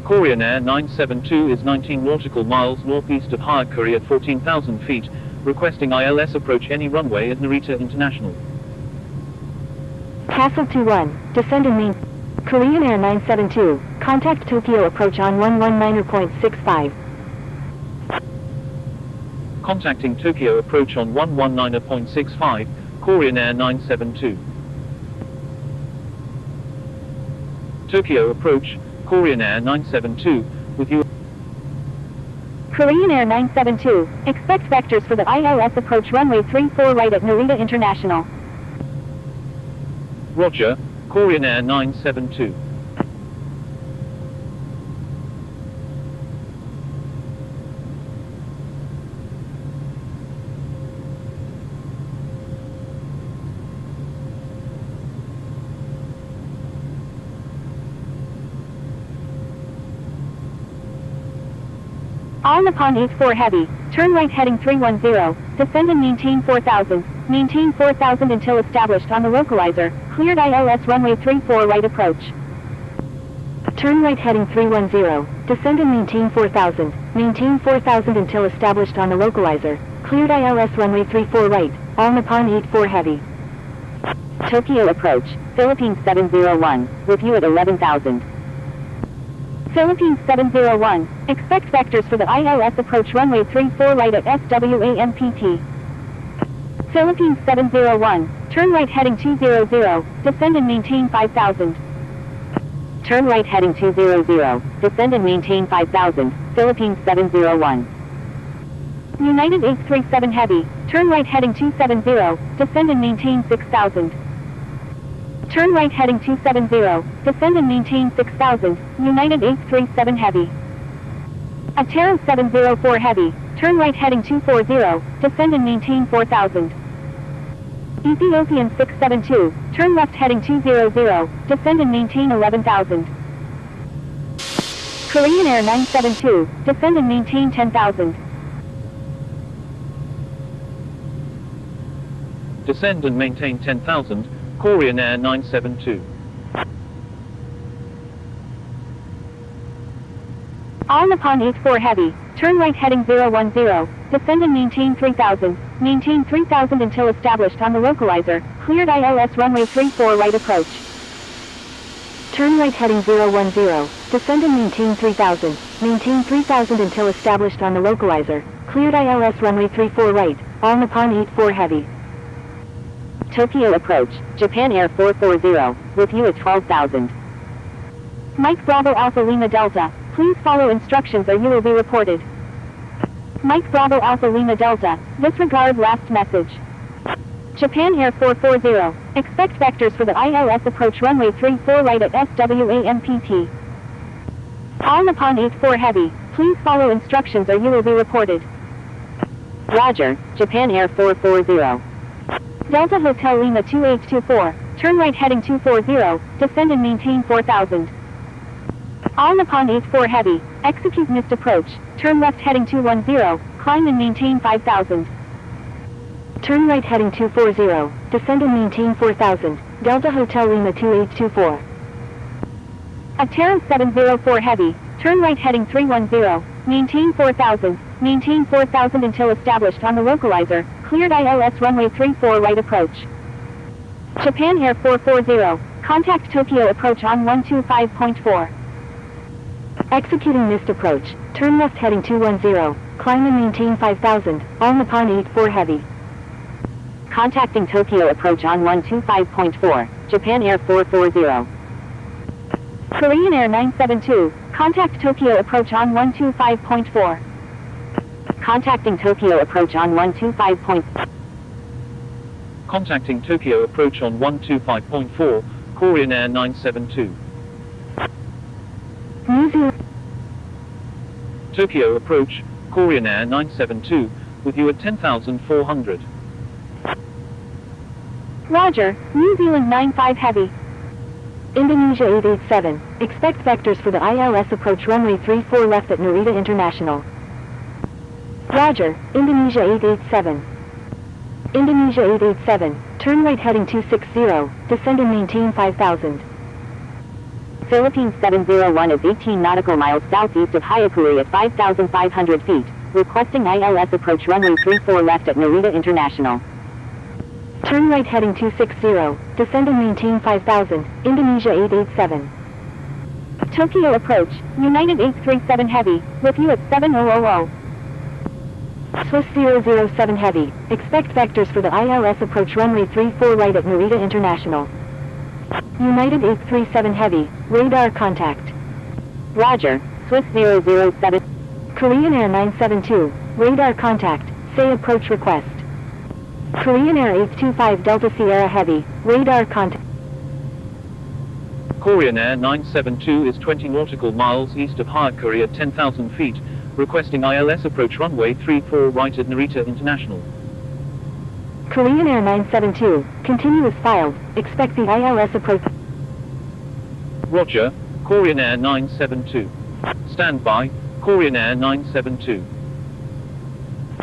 Korean Air 972 is 19 nautical miles northeast of Hyakuri at 14,000 feet, requesting ILS approach any runway at Narita International.
Castle 21, descend and maintain. Korean Air 972, contact Tokyo approach on 119.65.
Contacting Tokyo approach on 119.65, Korean Air 972. Tokyo approach, Korean Air 972, with you.
Korean Air 972, expect vectors for the ILS approach runway 34 right at Narita International.
Roger, Korean Air 972.
All Nippon 84 heavy, turn right heading 310, descend and maintain 4000 until established on the localizer, cleared ILS runway 34 right approach.
Turn right heading 310, descend and maintain 4000 until established on the localizer, cleared ILS runway 34 right, all Nippon 84 heavy.
Tokyo approach, Philippines 701, with you at 11,000. Philippines 701, expect vectors for the ILS approach runway 34 right at SWAMPT. Philippines 701, turn right heading 200, descend and maintain 5000. Turn right heading 200, descend and maintain 5000, Philippines 701. United 837 heavy, turn right heading 270, descend and maintain 6000. Turn right heading 270, descend and maintain 6000, United 837 heavy. Atero 704 heavy, turn right heading 240, descend and maintain 4000. Ethiopian 672, turn left heading 200, descend and maintain 11,000. Korean Air 972, descend and maintain 10,000.
Descend and maintain 10,000, Korean Air 972.
All Nippon 84 heavy, turn right heading 010, descend and maintain 3000 until established on the localizer, cleared ILS runway 34 right approach.
Turn right heading 010, descend and maintain 3000 until established on the localizer, cleared ILS runway 34 right, all Nippon 84 heavy.
Tokyo approach, Japan Air 440, with you at 12,000. Mike Bravo Alpha Lima Delta, please follow instructions or you will be reported. Mike Bravo Alpha Lima Delta, disregard last message. Japan Air 440, expect vectors for the ILS approach runway 34 right at SWAMPT. All Nippon 84 heavy, please follow instructions or you will be reported. Roger, Japan Air 440. Delta Hotel Lima 2824, turn right heading 240, descend and maintain 4000. All Nippon 84 heavy, execute missed approach, turn left heading 210, climb and maintain 5000.
Turn right heading 240, descend and maintain 4000, Delta Hotel Lima 2824.
Atero 704 heavy, turn right heading 310, maintain 4000 until established on the localizer, cleared ILS runway 34 right approach. Japan Air 440, contact Tokyo approach on 125.4.
Executing missed approach, turn left heading 210, climb and maintain 5000, all Nippon 84 heavy.
Contacting Tokyo approach on 125.4, Japan Air 440. Korean Air 972, contact Tokyo approach on 125.4. Contacting Tokyo approach on 125.
Contacting Tokyo approach on 125.4, Korean Air 972.
New Zealand.
Tokyo approach, Korean Air 972, with you at 10,400.
Roger, New Zealand 95 heavy.
Indonesia 887, expect vectors for the ILS approach runway 34 left at Narita International. Roger, Indonesia 887. Indonesia 887, turn right heading 260, descend and maintain 5000.
Philippines 701 is 18 nautical miles southeast of Hayakuri at 5,500 feet, requesting ILS approach runway 34 left at Narita International.
Turn right heading 260, descend and maintain 5000, Indonesia 887.
Tokyo approach, United 837 Heavy, with you at 7000.
Swiss 007 Heavy, expect vectors for the ILS approach runway 34 right at Narita International. United 837 Heavy, radar contact.
Roger, Swiss 007.
Korean Air 972, radar contact, say approach request. Korean Air 825 Delta Sierra Heavy, radar contact.
Korean Air 972 is 20 nautical miles east of High Korea at 10,000 feet, requesting ILS approach runway 34 right at Narita International.
Korean Air 972, continuous filed, expect the ILS approach.
Roger, Korean Air 972. Stand by, Korean Air 972.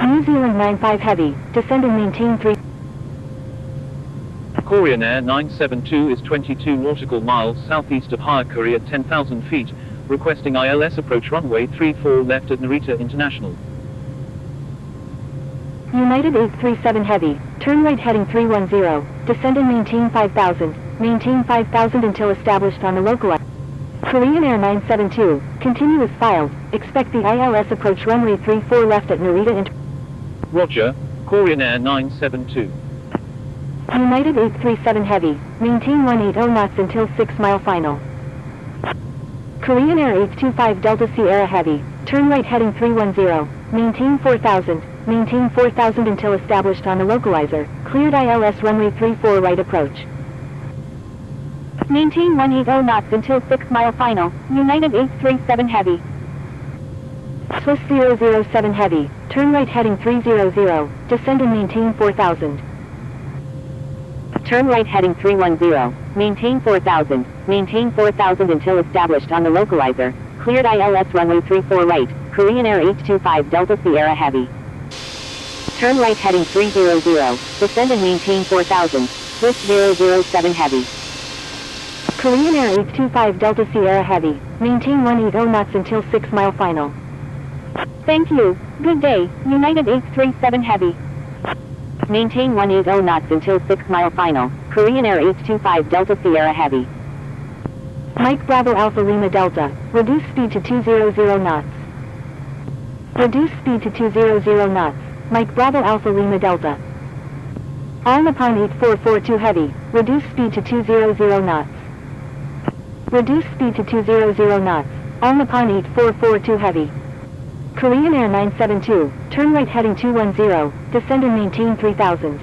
New Zealand 95 Heavy, descend and maintain 3.
Korean Air 972 is 22 nautical miles southeast of High Korea at 10,000 feet, requesting ILS approach runway 34 left at Narita International.
United 837 Heavy, turn right heading 310, descend and maintain 5000, maintain 5000 until established on the localizer. Korean Air 972, continuous filed, expect the ILS approach runway 34 left at Narita International.
Roger, Korean Air 972.
United 837 Heavy, maintain 180 knots until 6 mile final. Korean Air 825 Delta Sierra Heavy, turn right heading 310, maintain 4000 until established on the localizer, cleared ILS runway 34 right approach.
Maintain 180 knots until 6 mile final, United 837 Heavy.
Swiss 007 Heavy, turn right heading 300, descend and maintain 4000.
Turn right heading 310, maintain 4000 until established on the localizer, cleared ILS runway 34 right, Korean Air 825 Delta Sierra Heavy. Turn right heading 300, descend and maintain 4000, Swiss 007 Heavy.
Korean Air 825 Delta Sierra Heavy, maintain 180 knots until 6 mile final.
Thank you, good day, United 837 Heavy. Maintain 180 knots until 6 mile final, Korean Air 825 Delta Sierra Heavy.
Mike Bravo Alpha Lima Delta, reduce speed to 200 knots. Reduce speed to 200 knots, Mike Bravo Alpha Lima Delta. All Nippon 8442 Heavy, reduce speed to 200 knots. Reduce speed to 200 knots, All Nippon 8442 Heavy. Korean Air 972, turn right heading 210, descend and maintain 3000.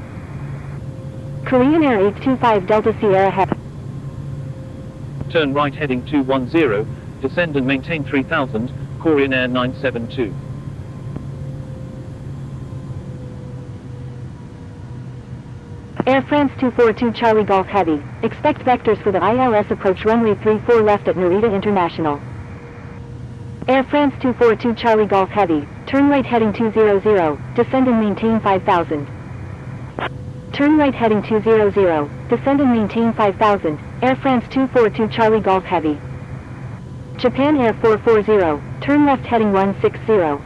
Korean Air 825 Delta Sierra Heavy.
Turn right heading 210, descend and maintain 3000, Korean Air 972.
Air France 242 Charlie Golf Heavy, expect vectors for the ILS approach runway 34 left at Narita International. Air France 242 Charlie Golf Heavy, turn right heading 200, descend and maintain 5000. Turn right heading 200, descend and maintain 5000, Air France 242 Charlie Golf Heavy. Japan Air 440, turn left heading 160.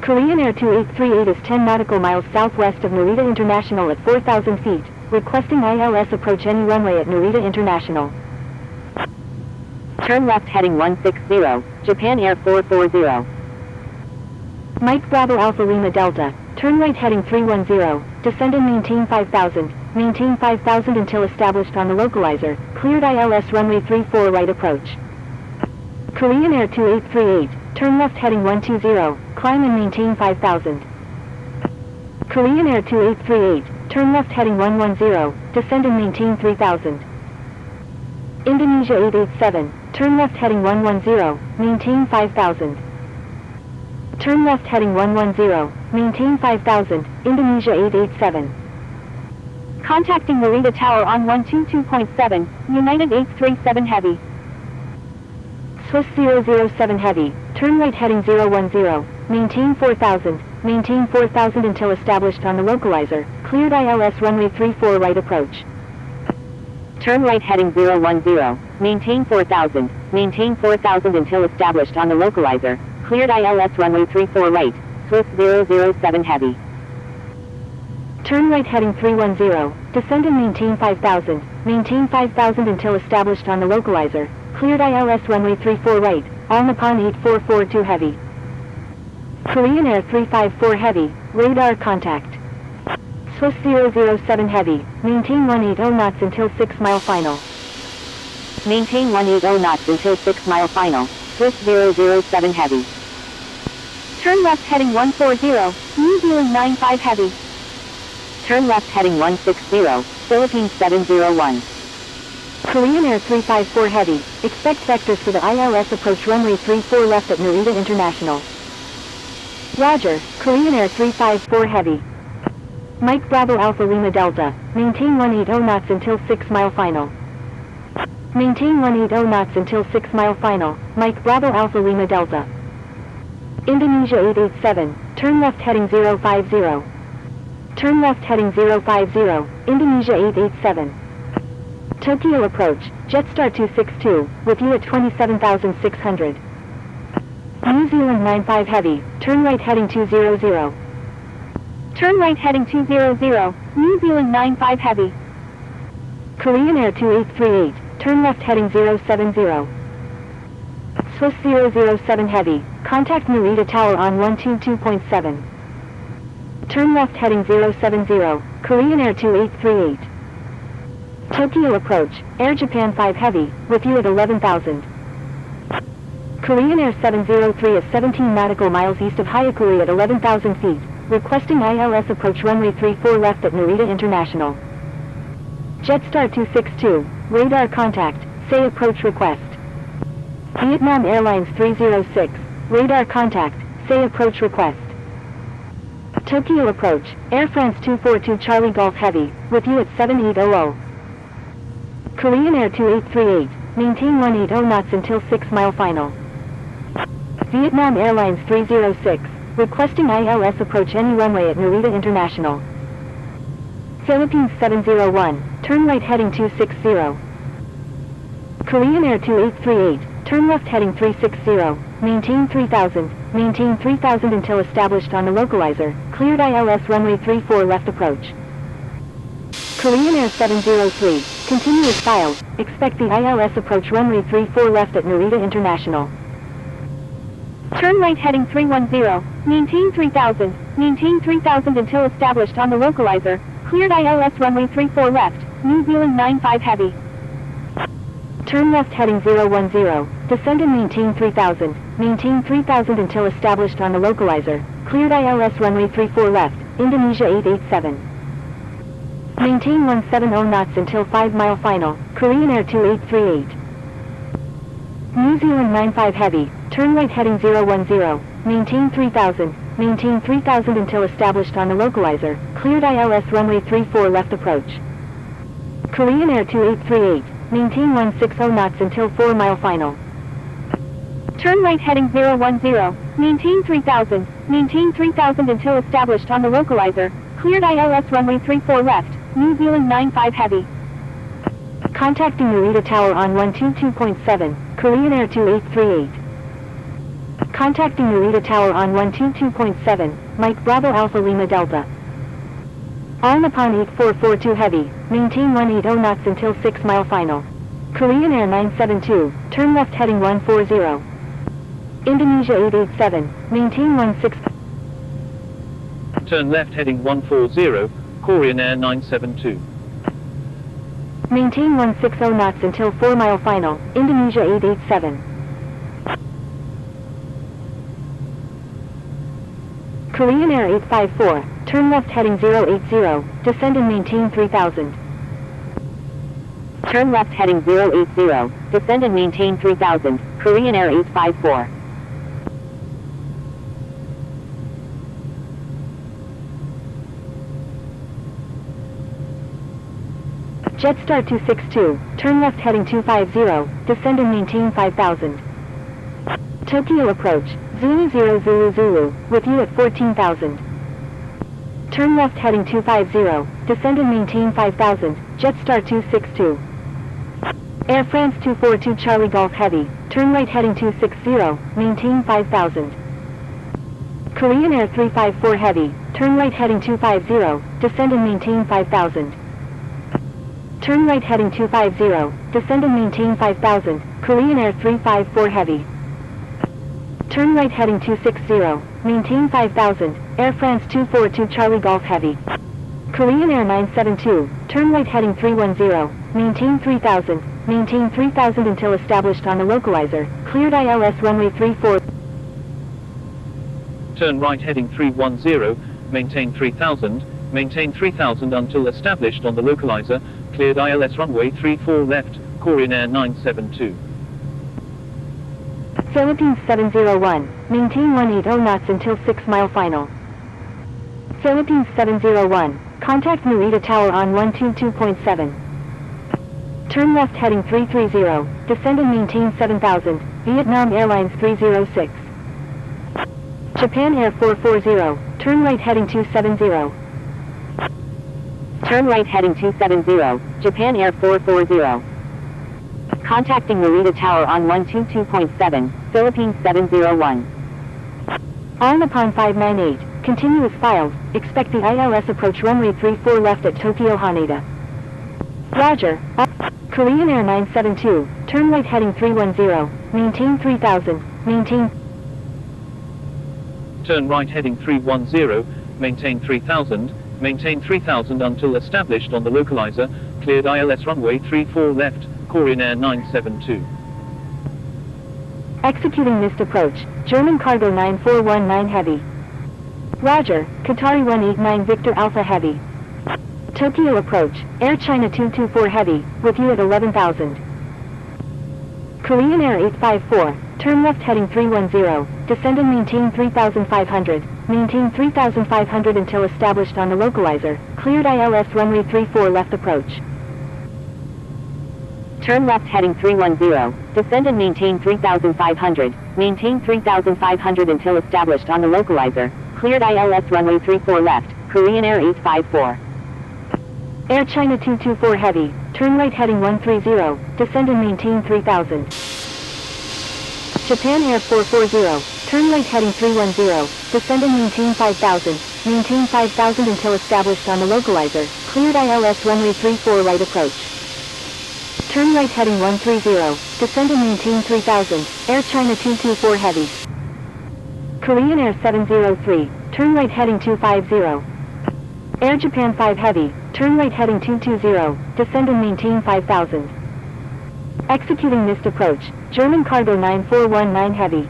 Korean Air 2838 is 10 nautical miles southwest of Narita International at 4000 feet, requesting ILS approach any runway at Narita International.
Turn left heading 160, Japan Air 440.
Mike Bravo Alpha Lima Delta, turn right heading 310, descend and maintain 5000 until established on the localizer, cleared ILS runway 34 right approach. Korean Air 2838, turn left heading 120, climb and maintain 5000. Korean Air 2838, turn left heading 110, descend and maintain 3000. Indonesia 887, turn left heading 110, maintain 5000. Turn left heading 110, maintain 5000, Indonesia 887.
Contacting Narita Tower on 122.7, United 837 Heavy.
Swiss 007 Heavy, turn right heading 010, maintain 4000 until established on the localizer, cleared ILS runway 34 right approach.
Turn right heading 010, maintain 4000 until established on the localizer, cleared ILS runway 34 right, Swiss 007 Heavy.
Turn right heading 310, descend and maintain 5000, maintain 5000 until established on the localizer, cleared ILS runway 34 right, all Nippon 8442 heavy. Korean Air 354 heavy, radar contact. Swiss 007 heavy, maintain 180 knots until 6 mile final.
Maintain 180 knots until 6 mile final, Swiss 007 heavy. Turn left heading 140, New Zealand 95 heavy. Turn left heading 160, Philippines 701.
Korean Air 354 heavy, expect vectors for the ILS approach runway 34 left at Narita International. Roger, Korean Air 354 heavy. Mike Bravo Alpha Lima Delta, maintain 180 knots until 6 mile final. Maintain 180 knots until 6 mile final, Mike Bravo Alpha Lima Delta. Indonesia 887, turn left heading 050. Turn left heading 050, Indonesia 887. Tokyo approach, Jetstar 262, with you at 27,600. New Zealand 95 heavy, turn right heading 200. Turn right heading 200, New Zealand 95 heavy. Korean Air 2838, turn left heading 070. Swiss 007 heavy, contact Narita Tower on 122.7. Turn left heading 070, Korean Air 2838. Tokyo approach, Air Japan 5 heavy, with you at 11,000. Korean Air 703 is 17 nautical miles east of Hyakuri at 11,000 feet, requesting ILS approach runway 34 left at Narita International. Jetstar 262, radar contact, say approach request. Vietnam Airlines 306, radar contact, say approach request. Tokyo approach, Air France 242 Charlie Golf Heavy, with you at 7800. Korean Air 2838, maintain 180 knots until 6 mile final. Vietnam Airlines 306, requesting ILS approach any runway at Narita International. Philippines 701, turn right heading 260. Korean Air 2838, turn left heading 360, maintain 3000, maintain 3000 until established on the localizer, cleared ILS runway 34 left approach. Korean Air 703, continuous file, expect the ILS approach runway 34 left at Narita International. Turn right heading 310, maintain 3000, maintain 3000 until established on the localizer, cleared ILS runway 34 left, New Zealand 95 heavy. Turn left heading 010, descend and maintain 3000, maintain 3000 until established on the localizer, cleared ILS runway 34 left, Indonesia 887. Maintain 170 knots until 5 mile final, Korean Air 2838. New Zealand 95 heavy, turn right heading 010, maintain 3000, maintain 3000 until established on the localizer, cleared ILS runway 34 left approach. Korean Air 2838, maintain 160 knots until 4 mile final. Turn right heading 010, maintain 3000, maintain 3000 until established on the localizer, cleared ILS runway 34 left, New Zealand 95 heavy. Contacting Narita Tower on 122.7, Korean Air 2838. Contacting Narita Tower on 122.7, Mike Bravo Alpha Lima Delta. All Nippon 8442 heavy, maintain 180 knots until 6 mile final. Korean Air 972, turn left heading 140. Indonesia 887, maintain 16.
Turn left heading 140, Korean Air 972.
Maintain 160 knots until 4 mile final, Indonesia 887. Korean Air 854, turn left heading 080, descend and maintain 3000.
Turn left heading 080, descend and maintain 3000, Korean Air 854.
Jetstar 262, turn left heading 250, descend and maintain 5000. Tokyo approach, Zulu 0 Zulu Zulu, with you at 14,000. Turn left heading 250, descend and maintain 5000, Jetstar 262. Air France 242 Charlie Golf Heavy, turn right heading 260, maintain 5000. Korean Air 354 Heavy, turn right heading 250, descend and maintain 5000. Turn right heading 250, descend and maintain 5000, Korean Air 354 Heavy. Turn right heading 260, maintain 5000, Air France 242 Charlie Golf Heavy. Korean Air 972, turn right heading 310, maintain 3000 until established on the localizer, cleared ILS runway 34.
Turn right heading 310, maintain 3000 until established on the localizer, cleared ILS runway 34 left, Korean Air 972.
Philippines 701, maintain 180 knots until 6 mile final. Philippines 701, contact Narita Tower on 122.7. Turn left heading 330, descend and maintain 7000, Vietnam Airlines 306. Japan Air 440, turn right heading 270.
Turn right heading 270, Japan Air 440. Contacting Narita Tower on 122.7, Philippines 701.
On upon 598, continuous filed, expect the ILS approach runway 34 left at Tokyo Haneda. Roger. Korean Air 972, turn right heading 310, maintain 3000,
Turn right heading 310, maintain 3000 until established on the localizer, cleared ILS runway 34 left, Korean Air 972.
Executing missed approach, German Cargo 9419 Heavy. Roger, Qatari 189 Victor Alpha Heavy. Tokyo approach, Air China 224 Heavy, with you at 11,000. Korean Air 854, turn left heading 310, descend and maintain 3,500, until established on the localizer, cleared ILS runway 34 left approach.
Turn left heading 310, descend and maintain 3,500, until established on the localizer, cleared ILS runway 34 left, Korean Air 854.
Air China 224 Heavy, turn right heading 130, descend and maintain 3000. Japan Air 440, turn right heading 310, descend and maintain 5000, until established on the localizer, cleared ILS runway 34 right approach. Turn right heading 130, descend and maintain 3000, Air China 224 Heavy. Korean Air 703, turn right heading 250. Air Japan 5 Heavy, turn right heading 220, descend and maintain 5000. Executing missed approach, German Cargo 9419 Heavy.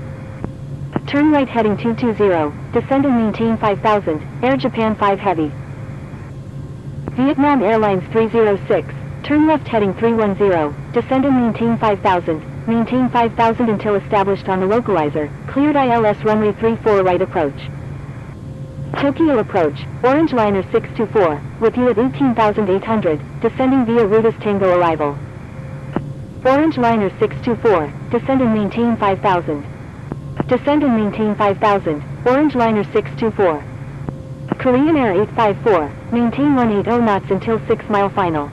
Turn right heading 220, descend and maintain 5000, Air Japan 5 Heavy. Vietnam Airlines 306, turn left heading 310, descend and maintain 5000, until established on the localizer, cleared ILS runway 34 right approach. Tokyo approach, Orange Liner 624, with you at 18,800, descending via Rutas Tango arrival. Orange Liner 624, descend and maintain 5000. Descend and maintain 5000, Orange Liner 624. Korean Air 854, maintain 180 knots until 6 mile final.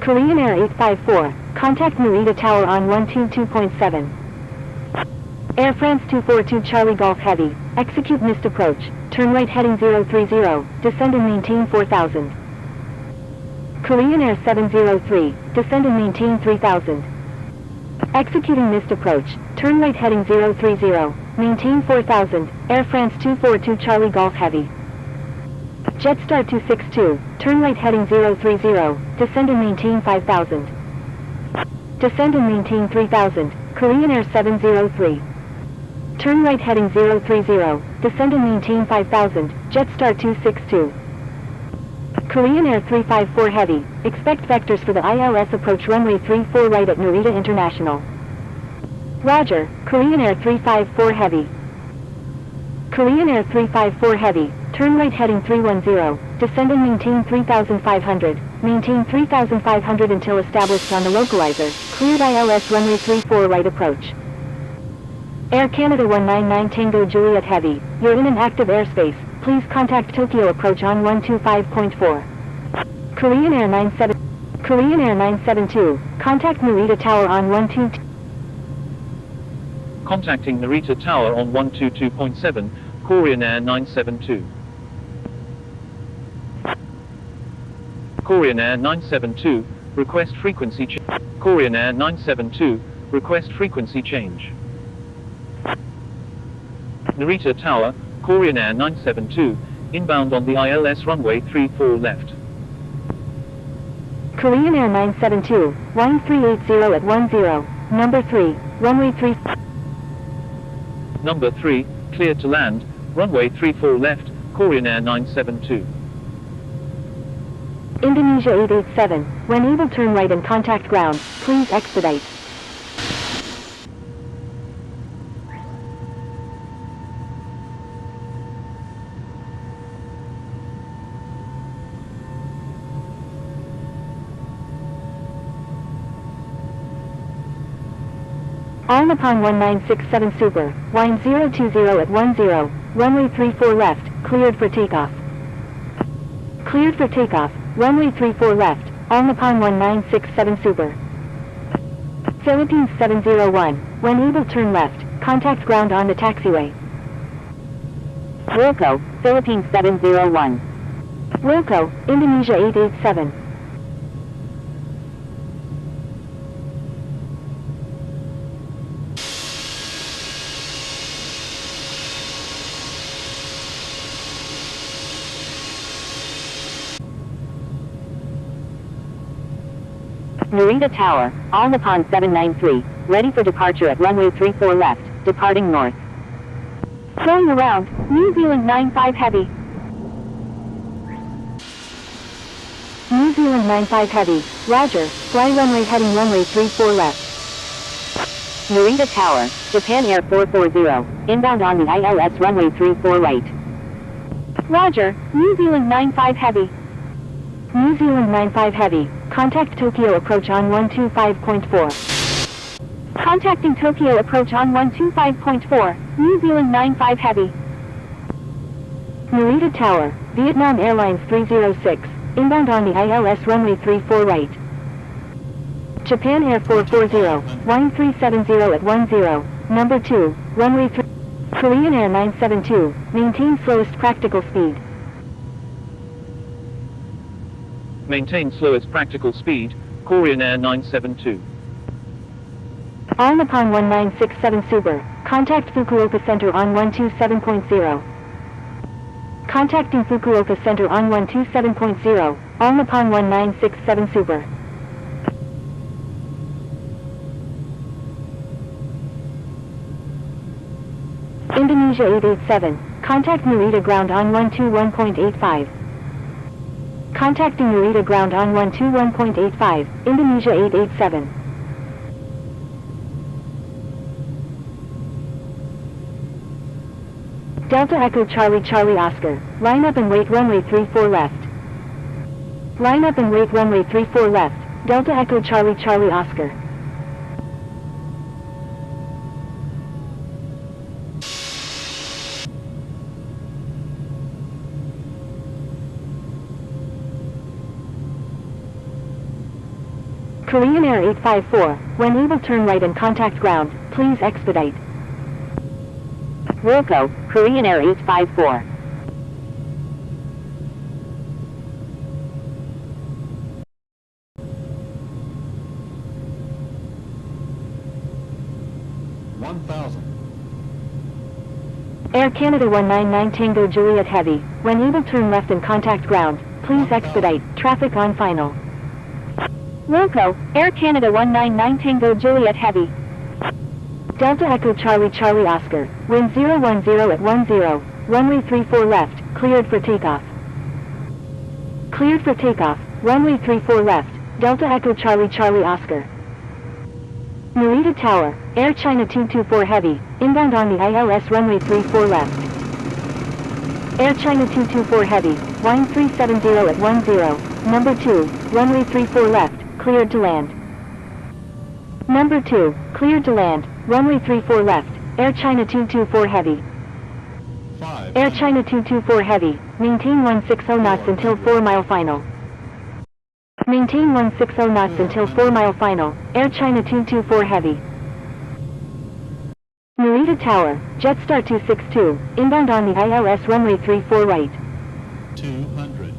Korean Air 854, contact Narita Tower on 122.7. Air France 242 Charlie Golf Heavy, execute missed approach, turn right heading 030, descend and maintain 4000. Korean Air 703, descend and maintain 3000. Executing missed approach, turn right heading 030, maintain 4000, Air France 242 Charlie Golf Heavy. Jetstar 262, turn right heading 030, descend and maintain 5000. Descend and maintain 3000, Korean Air 703. Turn right heading 030, descend and maintain 5000, Jetstar 262. Korean Air 354 Heavy, expect vectors for the ILS approach runway 34 right at Narita International. Roger, Korean Air 354 Heavy. Korean Air 354 Heavy, turn right heading 310, descend and maintain 3,500, until established on the localizer, cleared ILS runway 34 right approach. Air Canada 199 Tango Juliet Heavy, you're in an active airspace, please contact Tokyo approach on 125.4. Korean Air 972, contact Narita Tower on 122.
Contacting Narita Tower on 122.7, Korean Air 972. Korean Air 972, request frequency change. Korean Air 972, request frequency change. Narita Tower, Korean Air 972, inbound on the ILS runway 34 left.
Korean Air 972, 1380 at 10, number 3, runway 3.
Number 3, cleared to land, runway 34 left, Korean Air 972.
Indonesia 887, when able turn right and contact ground, please expedite. All Nippon 1967 Super, wind 020 at 10, runway 34 left, cleared for takeoff. Cleared for takeoff, runway 34 left, All Nippon 1967 Super. Philippines 701, when able turn left, contact ground on the taxiway.
Wilco, Philippines 701.
Wilco, Indonesia 887.
Narita Tower, All Nippon 793, ready for departure at runway 34 left, departing north. Flying around, New Zealand 95 Heavy.
New Zealand 95 Heavy, roger, fly runway heading runway 34 left.
Narita Tower, Japan Air 440, inbound on the ILS runway 34 right. Roger, New Zealand 95 Heavy.
New Zealand 95 Heavy, contact Tokyo approach on 125.4.
Contacting Tokyo approach on 125.4, New Zealand 95 Heavy.
Narita Tower, Vietnam Airlines 306, inbound on the ILS runway 34 right. Japan Air 440, wind 370 at 10, number 2, runway 3. Korean Air 972, maintain slowest practical speed.
Maintain slowest practical speed, Korean Air 972.
All Nippon 1967 Super, contact Fukuoka Center on 127.0. Contacting Fukuoka Center on 127.0, All Nippon 1967 Super. Indonesia 887, contact Narita ground on 121.85. Contacting Narita ground on 121.85, Indonesia 887. Delta Echo Charlie Charlie Oscar, line up and wait runway 34 left. Line up and wait runway 34 left, Delta Echo Charlie Charlie Oscar. Korean Air 854, when able turn right and contact ground, please expedite.
Wilco, Korean Air 854.
Air Canada 199 Tango Juliet Heavy, when able turn left and contact ground, please expedite, traffic on final.
Wilco, Air Canada 199 Tango Juliet Heavy.
Delta Echo Charlie Charlie Oscar, wind 010 at 10, runway 34 left, cleared for takeoff. Cleared for takeoff, runway 34 left, Delta Echo Charlie Charlie Oscar. Narita Tower, Air China 224 Heavy, inbound on the ILS runway 34 left. Air China 224 Heavy, wind 370 at 10, number 2, runway 34 left, cleared to land. Number 2, cleared to land, runway 34 left, Air China 224 Heavy. Air China 224 Heavy, maintain 160 knots until 4-mile final. Maintain 160 knots until 4-mile final, Air China 224 Heavy. Narita Narita Tower, Jetstar 262, inbound on the ILS runway 34 right.
200.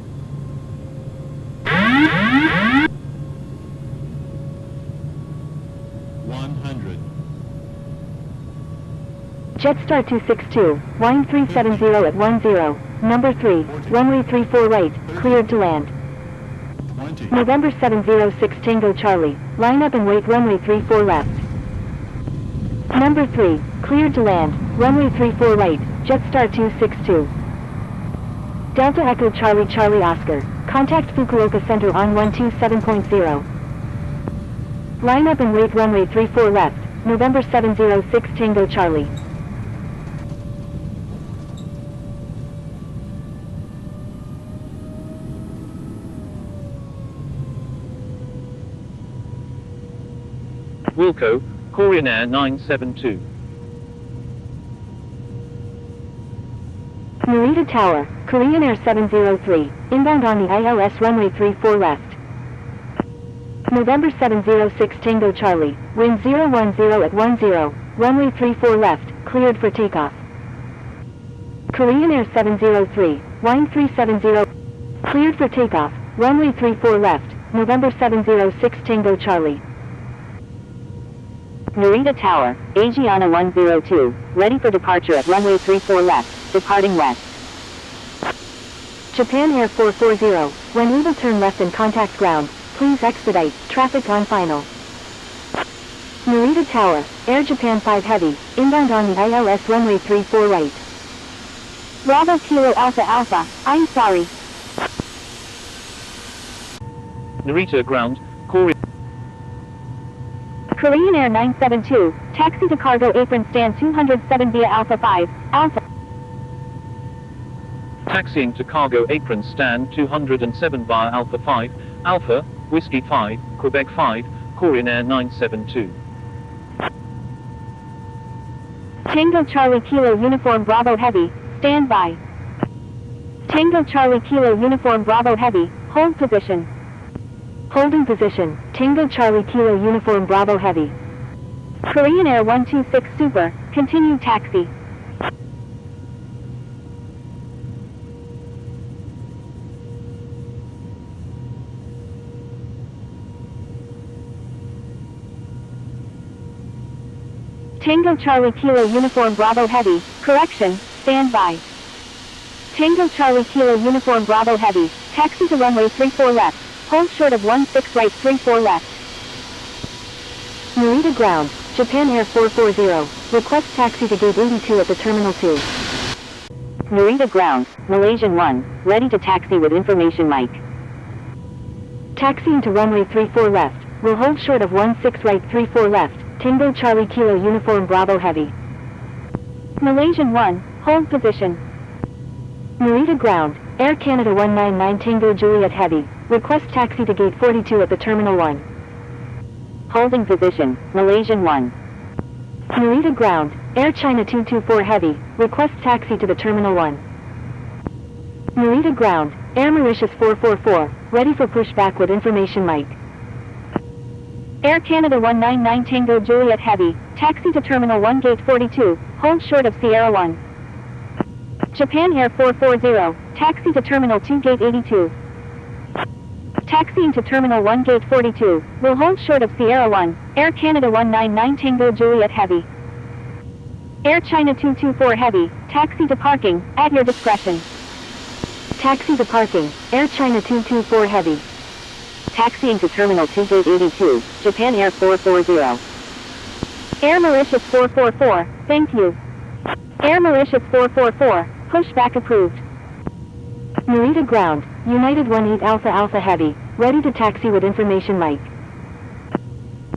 100.
Jetstar 262, wind 370 at 10, number 3, runway 34 right, cleared to land.
20.
November 706 Tango Charlie, line up and wait runway 34 left. Number 3, cleared to land, runway 34 right, Jetstar 262. Delta Echo Charlie Charlie Oscar, contact Fukuoka Center on 127.0. Line up and wait runway 34 left, November 706 Tango Charlie.
Wilco, Korean Air 972.
Narita Tower, Korean Air 703, inbound on the ILS runway 34 left. November 706 Tango Charlie, wind 010 at 10, runway 34 left, cleared for takeoff. Korean Air 703, wind 370, cleared for takeoff, runway 34 left, November 706 Tango Charlie.
Narita Tower, Asiana 102, ready for departure at runway 34 left, departing west.
Japan Air 440, when able turn left and contact ground, please expedite, traffic on final. Narita Tower, Air Japan 5 Heavy, inbound on the ILS runway 34 right.
Bravo Kilo Alpha Alpha, I'm sorry.
Narita Ground, Korean.
Korean Air 972, taxi to cargo apron stand 207 via Alpha 5, Alpha.
Taxiing to cargo apron stand 207 via Alpha 5, Alpha, Whiskey 5, Quebec 5, Korean Air 972.
Tango Charlie Kilo Uniform Bravo Heavy, stand by. Tango Charlie Kilo Uniform Bravo Heavy, hold position.
Holding position, Tango Charlie Kilo Uniform Bravo Heavy.
Korean Air 126 Super, continue taxi. Tango Charlie Kilo Uniform Bravo Heavy, correction, stand by. Tango Charlie Kilo Uniform Bravo Heavy, taxi to runway 34 left, hold short of 16 right 34 left.
Narita Ground, Japan Air 440, request taxi to gate 82 at the Terminal 2.
Narita Ground, Malaysian 1, ready to taxi with information mic.
Taxiing to runway 34 left, will hold short of 16 right 34 left, Tango Charlie Kilo Uniform Bravo Heavy.
Malaysian 1, hold position.
Narita Ground, Air Canada 199 Tango Juliet Heavy, request taxi to gate 42 at the Terminal 1.
Holding position, Malaysian 1.
Narita Ground, Air China 224 Heavy, request taxi to the Terminal 1. Narita Ground, Air Mauritius 444, ready for pushback with information mic.
Air Canada 199 Tango Juliet Heavy, taxi to Terminal 1 Gate 42, hold short of Sierra 1. Japan Air 440, taxi to Terminal 2 Gate 82. Taxiing to Terminal 1 Gate 42, will hold short of Sierra 1, Air Canada 199 Tango Juliet Heavy. Air China 224 Heavy, taxi to parking, at your discretion.
Taxi to parking, Air China 224 Heavy.
Taxiing to Terminal 2 Gate 82, Japan Air 440. Air Mauritius 444, thank you. Air Mauritius 444, pushback approved.
Narita Ground, United 18 Alpha Alpha Heavy, ready to taxi with information mic.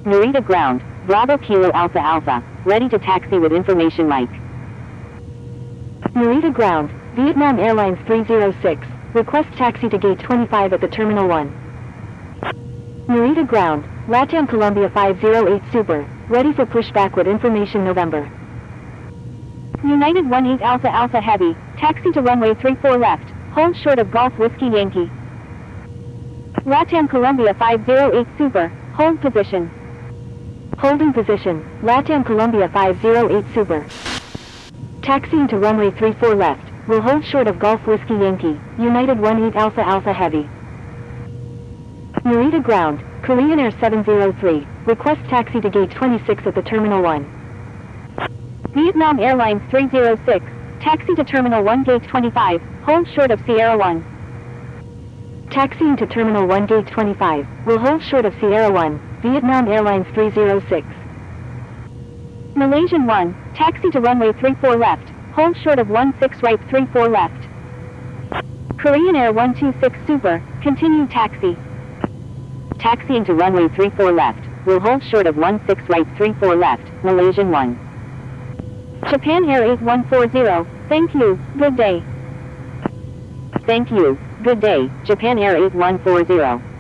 Narita Ground, Bravo Kilo Alpha Alpha, ready to taxi with information mic.
Narita Ground, Vietnam Airlines 306, request taxi to gate 25 at the Terminal 1. Narita Ground, LATAM Columbia 508 Super, ready for pushback with information November.
United 18 Alpha Alpha Heavy, taxi to runway 34 left, hold short of Golf Whiskey Yankee. LATAM Columbia 508 Super, hold position.
Holding position, LATAM Columbia 508 Super. Taxiing to runway 34 left, will hold short of Golf Whiskey Yankee, United 18 Alpha Alpha Heavy. Narita ground, Korean Air 703, request taxi to gate 26 at the Terminal 1.
Vietnam Airlines 306, taxi to Terminal 1 gate 25, hold short of Sierra 1.
Taxiing to Terminal 1 gate 25, will hold short of Sierra 1, Vietnam Airlines 306.
Malaysian 1, taxi to runway 34 left, hold short of 16 right 34 left. Korean Air 126 Super, continue taxi. Taxiing to runway 34 left, will hold short of 16 right 34 left, Malaysian 1. Japan Air 8140, thank you, good day. Thank you, good day, Japan Air 8140.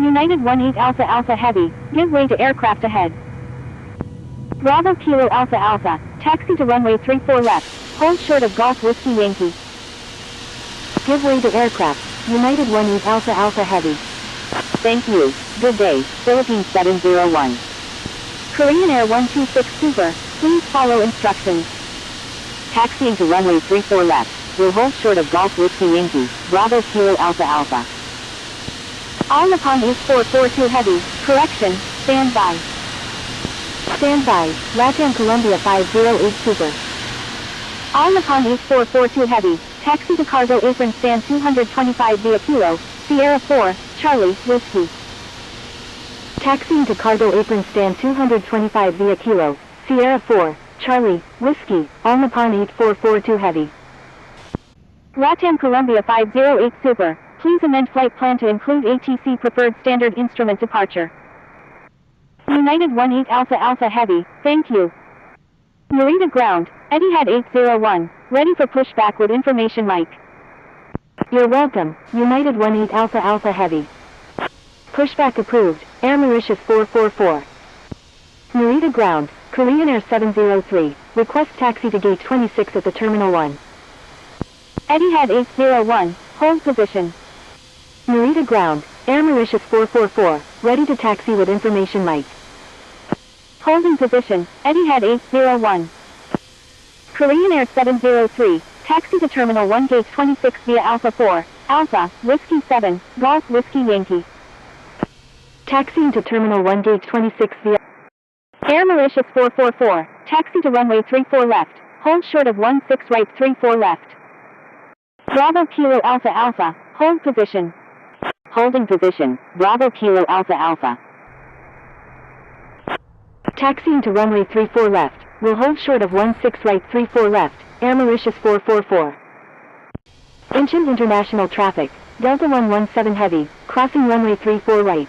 United 18 Alpha Alpha Heavy, give way to aircraft ahead. Bravo Kilo Alpha Alpha, taxi to runway 34 left, hold short of Golf Whiskey Yankee.
Give way to aircraft, United 18 Alpha Alpha Heavy.
Thank you, good day, Philippines 701. Korean Air 126 Super, please follow instructions. Taxiing to runway 34 left, will hold short of Golf Whiskey Yankee, Bravo Kilo Alpha Alpha. All Nippon is 442 Heavy, correction, stand by.
Stand by, LATAM Columbia 508 Super.
All Nippon is 442 Heavy, taxi to cargo apron stand 225 via Kilo, Sierra 4, Charlie, Whiskey.
Taxiing to cargo apron stand 225 via Kilo, Sierra 4, Charlie, Whiskey, All Nippon 8442 Heavy.
LATAM Columbia 508 Super, please amend flight plan to include ATC preferred standard instrument departure. United 18 Alpha Alpha Heavy, thank you. Narita ground, Etihad 801, ready for pushback with information mic.
You're welcome, United 18 Alpha Alpha Heavy. Pushback approved, Air Mauritius 444. Narita ground, Korean Air 703, request taxi to gate 26 at the Terminal 1.
Etihad 801, hold position.
Narita ground, Air Mauritius 444, ready to taxi with information mic.
Holding position, Etihad 801. Korean Air 703, taxi to Terminal 1 gate 26 via Alpha 4, Alpha, Whiskey 7, Golf Whiskey Yankee.
Taxiing to Terminal 1 gate 26 via
Air Mauritius 444, taxi to runway 34 left, hold short of 16 right 34 left. Bravo Kilo Alpha Alpha, hold position. Holding position, Bravo Kilo Alpha Alpha.
Taxiing to runway 34 left, will hold short of 16 right 34 left, Air Mauritius 444. Incheon International Traffic, Delta 117 Heavy, crossing runway 34 right.